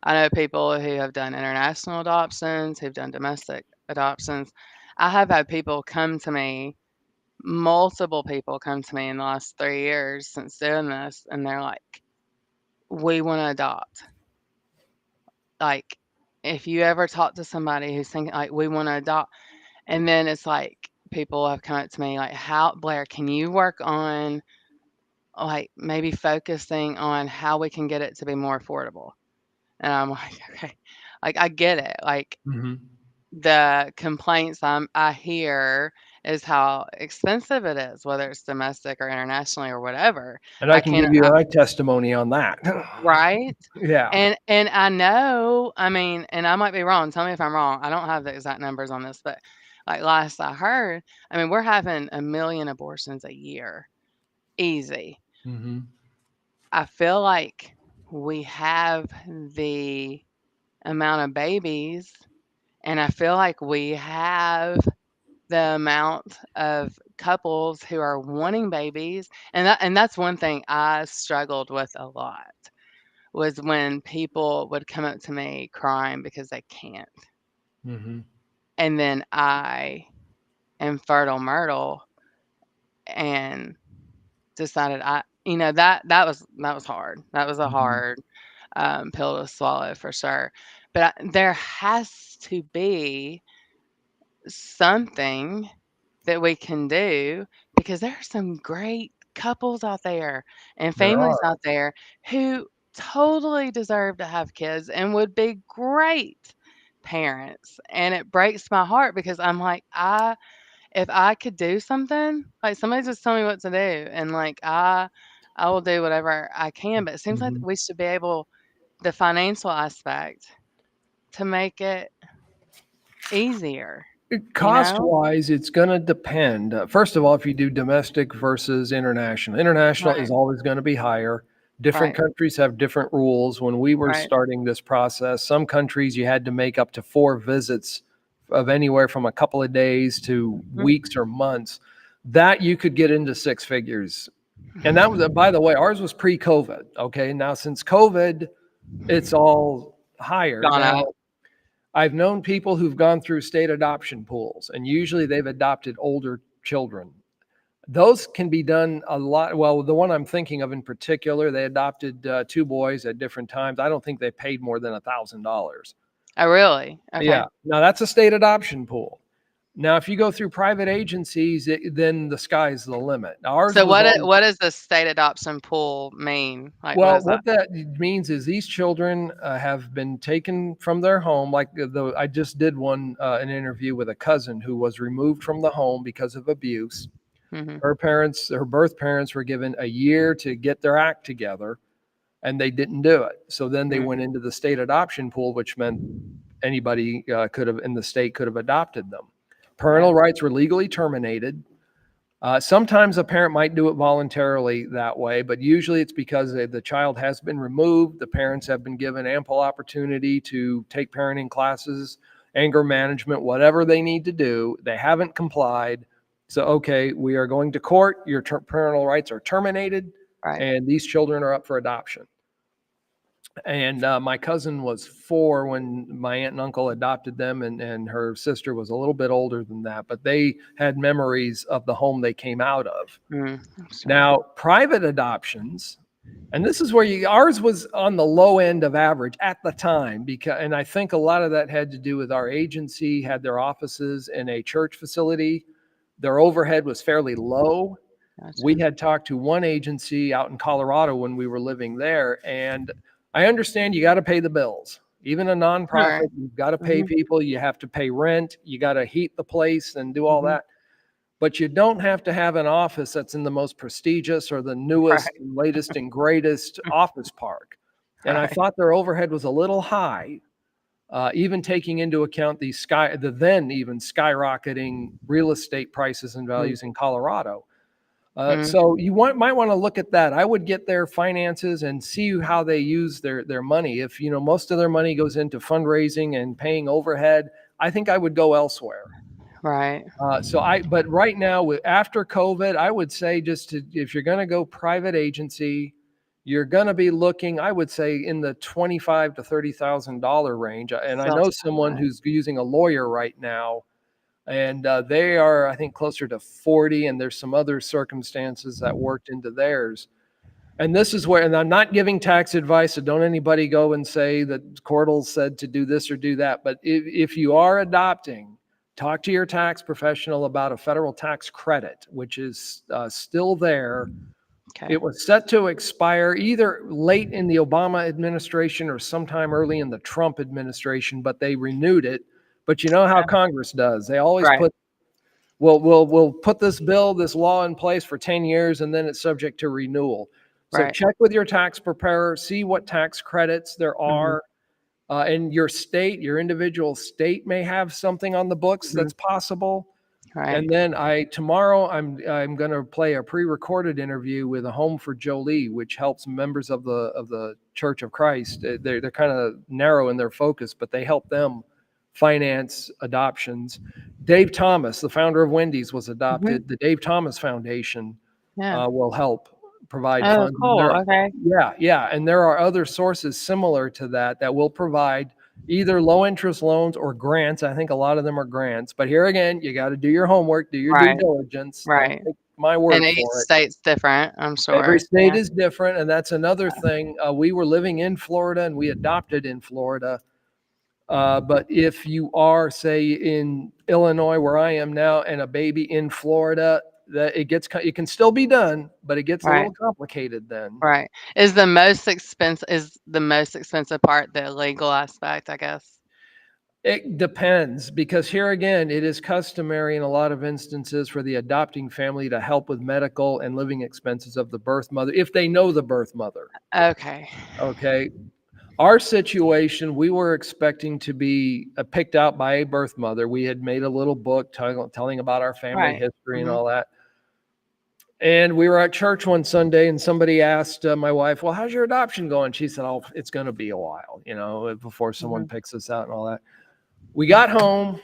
I know people who have done international adoptions, who've done domestic adoptions. I have had people come to me, multiple people come to me in the last 3 years since doing this, and they're like, "We wanna adopt." Like, if you ever talk to somebody who's thinking, like, "We wanna adopt," and then it's like, people have come up to me like, "How Blair, can you work on, like, maybe focusing on how we can get it to be more affordable?" And I'm like, okay, like I get it. Like Mhm. the complaints I hear is how expensive it is, whether it's domestic or internationally or whatever. And I I can can't, give you my testimony on that. right? Yeah. And I know, I mean, and I might be wrong. Tell me if I'm wrong. I don't have the exact numbers on this, but like last I heard, I mean, we're having 1 million abortions a year, easy. Mhm. I feel like we have the amount of babies, and I feel like we have the amount of couples who are wanting babies, and that's one thing I struggled with a lot, was when people would come up to me crying because they can't, Mhm. and then I am fertile myrtle and decided that was hard. That was a Mhm. hard, pill to swallow for sure, but there has to be something that we can do, because there are some great couples out there and There families are. out there who totally deserve to have kids and would be great parents. And it breaks my heart because I'm like, if I could do something, like somebody just tell me what to do, and like I will do whatever I can. But it seems like Mhm. we should be able, the financial aspect, to make it easier, you Cost know? wise, it's going to depend. First of all, if you do domestic versus international, international is Right, always going to be higher. Different right, countries have different rules. When we were right. starting this process, some countries you had to make up to 4 visits of anywhere from a couple of days to Mhm. weeks or months. That you could get into six figures. And that was, by the way, ours was pre COVID. Okay. Now, since COVID, it's all higher. Gone Now, up. I've known people who've gone through state adoption pools, and usually they've adopted older children. Those can be done a lot. Well, the one I'm thinking of in particular, they adopted two boys at different times. I don't think they paid more than $1,000. Oh, really? Yeah. Okay. Now that's a state adoption pool. Now, if you go through private agencies, then the sky's the limit. Now, ours So was all. what does the state adoption pool mean? Like, what Well, is that? what that means is these children have been taken from their home. Like I just did an interview with a cousin who was removed from the home because of abuse. Mhm. Her birth parents were given a year to get their act together, and they didn't do it. So then they Mm, went into the state adoption pool, which meant anybody could have in the state could have adopted them. right. Parental rights were legally terminated. Sometimes a parent might do it voluntarily that way, but usually it's because the child has been removed. The parents have been given ample opportunity to take parenting classes, anger management, whatever they need to do. They haven't complied. So, okay, we are going to court. Your parental rights are terminated, Right. and these children are up for adoption. And my cousin was 4 when my aunt and uncle adopted them, and her sister was a little bit older than that, but they had memories of the home they came out of. I'm sure. Now, private adoptions, and this is where ours was on the low end of average at the time, because, and I think a lot of that had to do with our agency had their offices in a church facility. Their overhead was fairly low. We Gotcha. had talked to one agency out in Colorado when we were living there, and I understand you got to pay the bills. Even a Sure. nonprofit, you've got to pay Mhm. people, you have to pay rent, you got to heat the place and do all Mhm. that. But you don't have to have an office that's in the most prestigious or the newest, Right. latest, and greatest office park. And I Right. thought their overhead was a little high, even taking into account the then even skyrocketing real estate prices and Mm, values in Colorado. mm, So might want to look at that. I would get their finances and see how they use their money. If most of their money goes into fundraising and paying overhead, I think I would go elsewhere. right. But right now, after COVID, I would say if you're going to go private agency, you're going to be looking, I would say, in the $25,000 to $30,000 range. And I Still know too someone much. who's using a lawyer right now, and they are, I think, closer to 40. And there's some other circumstances that worked into theirs. And this is where, and I'm not giving tax advice, so don't anybody go and say that Cordell said to do this or do that. But if you are adopting, talk to your tax professional about a federal tax credit, which is still there Okay. It was set to expire either late in the Obama administration or sometime early in the Trump administration, but they renewed it. But you know how Okay. Congress does. They always Right. put, we'll put this bill, this law in place for 10 years, and then it's subject to renewal. So Right. check with your tax preparer, see what tax credits there Mhm. are. And your state, your individual state may have something on the books Mhm. that's possible. Right. And then tomorrow I'm going to play a pre-recorded interview with a Home for Jolie, which helps members of the Church of Christ. They're kind of narrow in their focus, but they help them finance adoptions. Dave Thomas, the founder of Wendy's, was Mhm. adopted. The Dave Thomas Foundation Yeah. will help provide Oh, funds. And cool. Okay. yeah, and there are other sources similar to that will provide either low interest loans or grants. I think a lot of them are grants, but here again, you got to do your homework, do your due Right. diligence. Don't Right. take my And word each for it. state's different, I'm Every sure. state Yeah. is different, and that's another thing. We were living in Florida and we adopted in Florida. But if you are, say, in Illinois, where I am now, and a baby in Florida, it can still be done, but it gets a Right. little complicated then. Right. Is the most expensive part the legal aspect, I guess? It depends, because here again, it is customary in a lot of instances for the adopting family to help with medical and living expenses of the birth mother if they know the birth mother. Okay. Okay. Our situation, we were expecting to be picked out by a birth mother. We had made a little book telling about our family Right. history and Mhm. all that. And we were at church one Sunday, and somebody asked my wife, "Well, how's your adoption going?" She said, "Oh, it's going to be a while, before someone Mhm. picks us out and all that." We got home.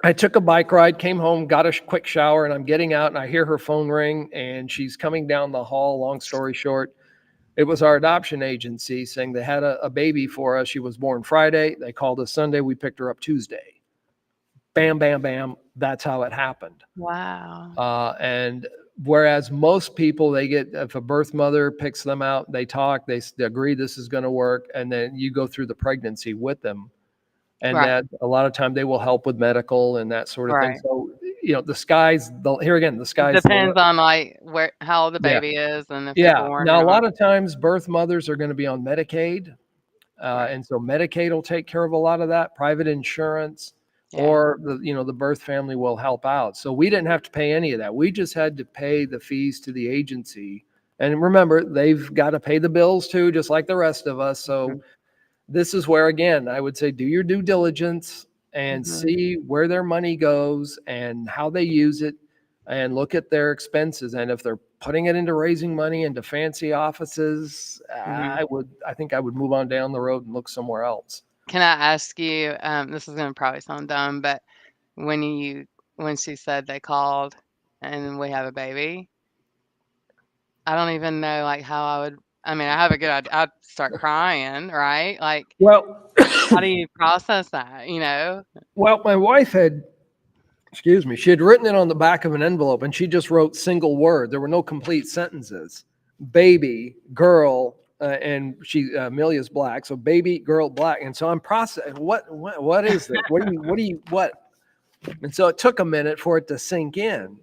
I took a bike ride, came home, got a quick shower, and I'm getting out, and I hear her phone ring, and she's coming down the hall. Long story short, it was our adoption agency saying they had a baby for us. She was born Friday. They called us Sunday. We picked her up Tuesday. Bam, bam, bam. That's how it happened. Wow. And whereas most people, if a birth mother picks them out, they talk, they agree this is going to work, and then you go through the pregnancy with them. And Right. that a lot of time they will help with medical and that sort of thing. Right. So, here again, the It sky's the limit. depends on, like, where how old the Yeah. baby is and if they're Yeah. born or Now, a not. lot of times birth mothers are going to be on Medicaid. Right. And so Medicaid will take care of a lot of that, private insurance, Yeah. or the birth family will help out. So we didn't have to pay any of that. We just had to pay the fees to the agency. And remember, they've got to pay the bills too, just like the rest of us. So Mhm. this is where, again, I would say do your due diligence and Mhm. see where their money goes and how they use it, and look at their expenses. And if they're putting it into raising money into fancy offices, Mhm. I think I would move on down the road and look somewhere else. Can I ask you, this is gonna probably sound dumb, but when you when she said they called and we have a baby, I don't even know, like, how I would I mean, I have a good idea. I'd start crying, right? Like, Well, how do you process that, you know? well, my wife had, excuse me, she had written it on the back of an envelope, and she just wrote single word. There were no complete sentences. Baby, girl, and Amelia's black, so baby, girl, black. And so I'm processing, what is this? What? And so it took a minute for it to sink in.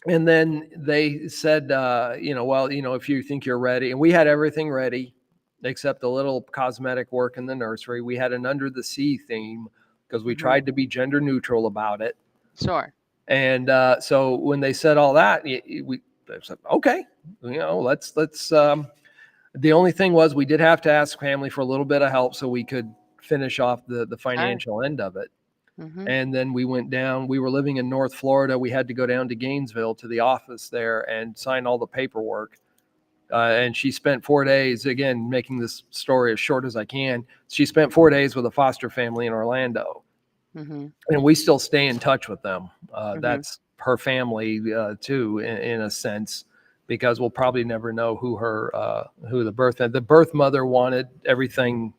And then they said, well, if you think you're ready, and we had everything ready except a little cosmetic work in the nursery. We had an under the sea theme because we Mhm. tried to be gender neutral about it. Sure. And so when they said all that, we said, okay, let's. The only thing was we did have to ask family for a little bit of help so we could finish off the Sure. financial end of it. Mhm. And then we went down. We were living in North Florida. We had to go down to Gainesville to the office there and sign all the paperwork. And she spent 4 days, again, making this story as short as I can. She spent 4 days with a foster family in Orlando, Mhm. and we still stay in touch with them. Mhm. That's her family too, in a sense, because we'll probably never know who the birth mother wanted everything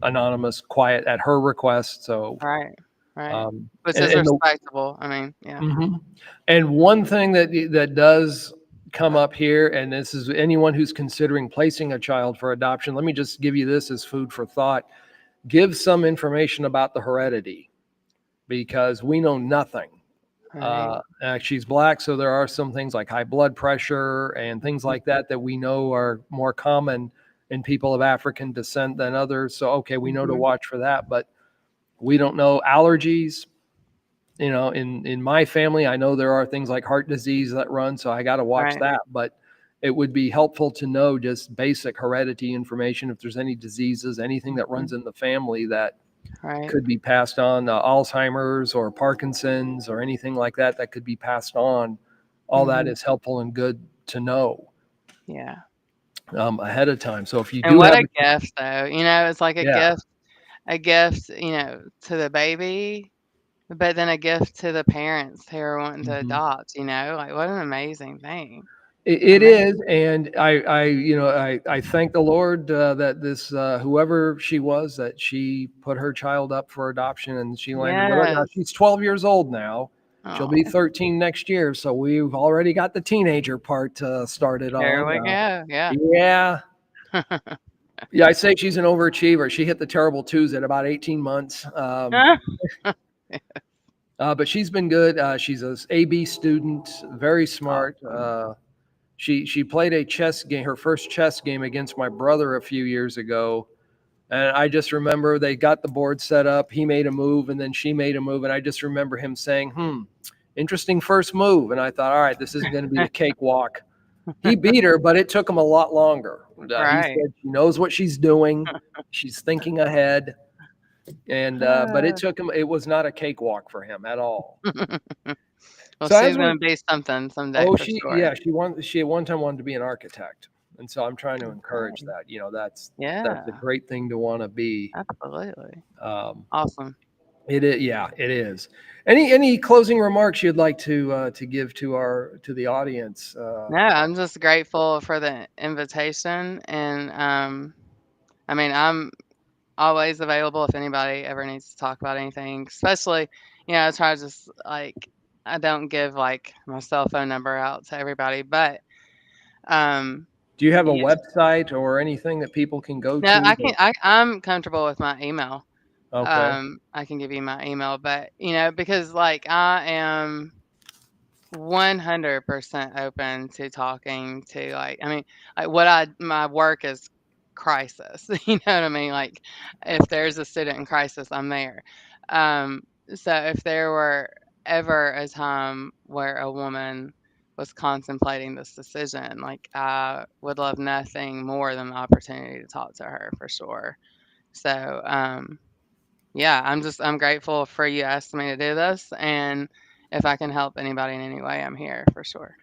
anonymous, quiet at her request. So, Right. Right. um, Which and, is and the respectable. I mean, yeah. Mhm. And one thing that does come up here, and this is anyone who's considering placing a child for adoption, let me just give you this as food for thought. Give some information about the heredity, because we know nothing. Right. She's black, so there are some things like high blood pressure and things Mhm. like that we know are more common in people of African descent than others. So, okay, we know to Mhm. watch for that, but we don't know allergies. In my family, I know there are things like heart disease that run, so I got to watch Right. that. But it would be helpful to know just basic heredity information if there's any diseases, anything that Mhm. runs in the family that Right. could be passed on, Alzheimer's or Parkinson's or anything like that that could be passed on. All that Mhm. is helpful and good to know Yeah. ahead of time. So if you And do what have, a gift, though. It's like yeah, a gift, to the baby, but then a gift to the parents who are wanting to mhm. adopt, like what an amazing thing. It Amazing. is, and I thank the Lord that this whoever she was, that she put her child up for adoption, and she landed with her. Now Yes. she's 12 years old now. She'll be Oh, 13 next year, so we've already got the teenager part started there on. we go. Yeah. Yeah, yeah, I say she's an overachiever. She hit the terrible twos at about 18 months. But she's been good. She's a AB student, very smart. Awesome. She played a chess game, her first chess game against my brother a few years ago. And I just remember they got the board set up. He made a move, and then she made a move. And I just remember him saying, interesting first move. And I thought, all right, this isn't going to be a cakewalk. He beat her, but it took him a lot longer. He Right. said she knows what she's doing. She's thinking ahead. And but it took him. It was not a cakewalk for him at all. Well, So she's as we're gonna be something someday Oh, for sure. she at one time wanted to be an architect. And so I'm trying to encourage Okay. that. That's a Yeah, great thing to want to be. absolutely. Um, Awesome. it is, yeah, it is. Any closing remarks you'd like to give to the audience? No, I'm just grateful for the invitation, and, I mean, I'm always available if anybody ever needs to talk about anything, especially, I try to just, like I don't give, like, my cell phone number out to everybody, but, um, Do you have a yeah. website or anything that people can go No, to? I'm comfortable with my email. Okay. I can give you my email, but, because, like, I am 100% open to talking to, like I mean, like, my work is crisis, you know what I mean? Like, if there's a student in crisis, I'm there. Um, so if there were ever a time where a woman was contemplating this decision, like, I would love nothing more than the opportunity to talk to her for sure. So, yeah, I'm grateful for you asking me to do this, and if I can help anybody in any way, I'm here for sure.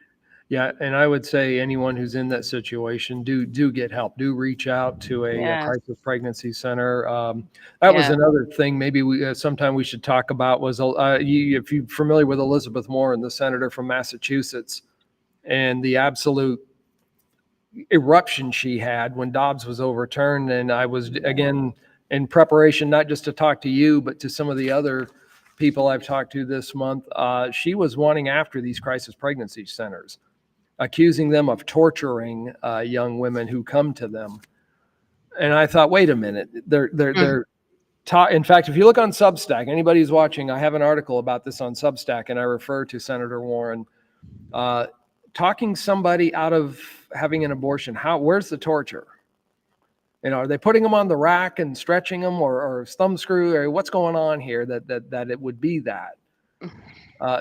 Yeah, and I would say anyone who's in that situation, do get help. Do reach out to a Yes, crisis pregnancy center. That was yes. another thing. Maybe sometime we should talk about was if you're familiar with Elizabeth Warren, the senator from Massachusetts, and the absolute eruption she had when Dobbs was overturned. And I was Yeah. again in preparation, not just to talk to you, but to some of the other people I've talked to this month. She was wanting after these crisis pregnancy centers, accusing them of torturing young women who come to them. And I thought, wait a minute, Mm, in fact, if you look on Substack, anybody who's watching, I have an article about this on Substack, and I refer to Senator Warren uh, talking somebody out of having an abortion. Where's the torture? Are they putting them on the rack and stretching them, or thumb screw, or what's going on here that it would be that?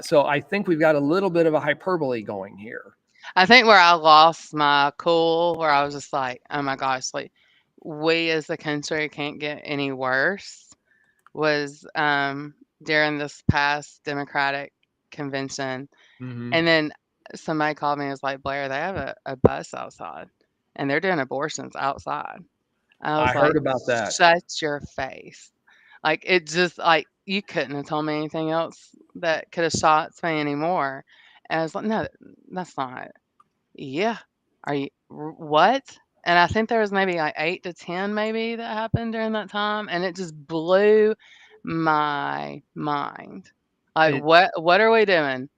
So I think we've got a little bit of a hyperbole going here. I think where I lost my cool, where I was just like, "Oh my gosh, like, we as a country can't get any worse," was, during this past Democratic convention, Mm-hmm. and then somebody called me and was like, "Blair, they have a bus outside, and they're doing abortions outside." I I was heard like, about that. "Shut your face." Like, it just like, you couldn't have told me anything else that could have shocked me anymore. And I was like, "No, that's not." "Yeah. Are you what?" And I think there was maybe, like, 8 to 10 maybe that happened during that time, and it just blew my mind. Like, It what are we doing?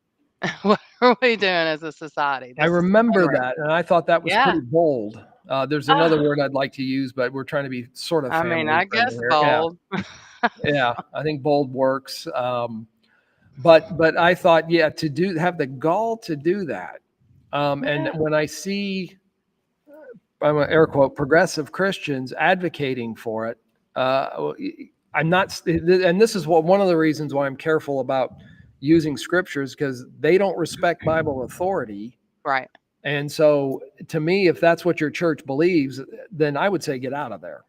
What are we doing as a society? I This is remember unreal. that, and I thought that was Yeah. pretty bold. There's another Ah, word I'd like to use, but we're trying to be sort of I mean, family I friendly guess here. Yeah, bold. yeah, I think bold works. But I thought, yeah, have the gall to do that. And Yeah. when I see, I'm an air quote, progressive Christians advocating for it, I'm not, and this is one of the reasons why I'm careful about using scriptures, because they don't respect Bible authority. Right. And so to me, if that's what your church believes, then I would say get out of there.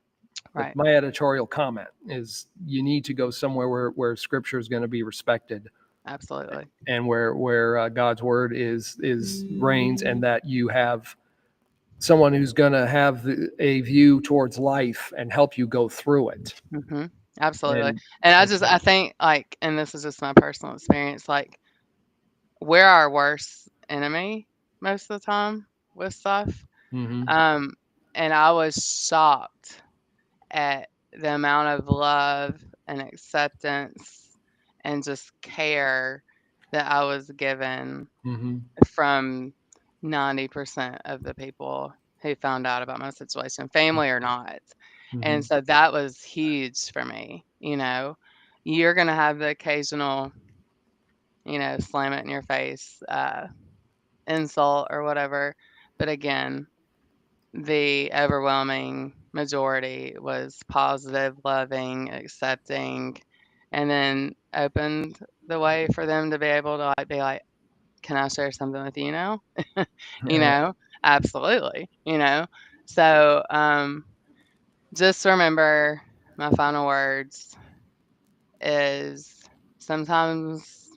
But Right. my editorial comment is you need to go somewhere where scripture is going to be respected, Absolutely. and where God's word is reigns, and that you have someone who's going to have a view towards life and help you go through it. Hmm. Absolutely. And, And and I think, like, and this is just my personal experience, like, we're our worst enemy most of the time with stuff. mm-hmm, Um, and I was shocked at the amount of love and acceptance and just care that I was given mm-hmm, from 90% of the people who found out about my situation, family or not. mm-hmm, And so that was huge for me. You're going to have the occasional, slam it in your face, insult or whatever. But again, the overwhelming majority was positive, loving, accepting, and then opened the way for them to be able to be like, "Can I share something with you now?" You right, know, absolutely. So just remember my final words is sometimes,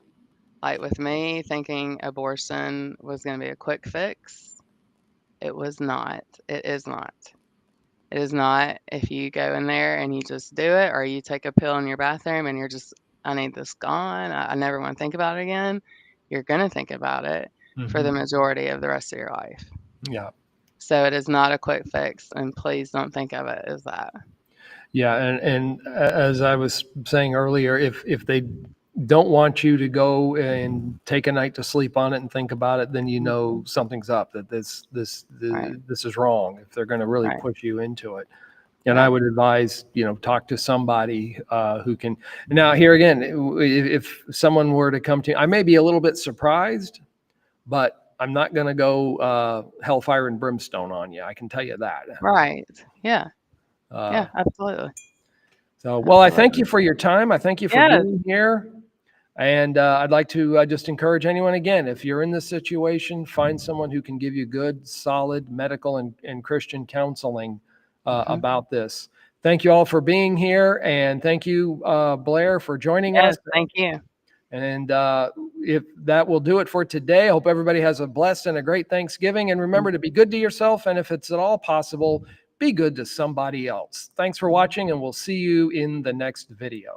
like with me, thinking abortion was going to be a quick fix. It was not. It is not. It is not. If you go in there and you just do it, or you take a pill in your bathroom and you're just, I need this gone. I never want to think about it again. You're going to think about it for mm-hmm, the majority of the rest of your life. yeah. So it is not a quick fix, and please don't think of it as that. Yeah, and as I was saying earlier, if they don't want you to go and take a night to sleep on it and think about it, then you know Mhm. something's up. That Right, this is wrong. If they're going to really right. push you into it, and I Yeah, would advise, talk to somebody who can. Now, here again, if someone were to come to you, I may be a little bit surprised, but I'm not going to go hellfire and brimstone on you. I can tell you that. right. Yeah, Uh, yeah, absolutely, So, well, I thank absolutely. you for your time. I thank you for Yes. being here. And I'd like to just encourage anyone again, if you're in this situation, find someone who can give you good, solid medical and Christian counseling Mhm. about this. Thank you all for being here. And thank you, Blair, for joining Yes, us. thank you. And if that will do it for today, I hope everybody has a blessed and a great Thanksgiving. And remember to be good to yourself. And if it's at all possible, be good to somebody else. Thanks for watching, and we'll see you in the next video.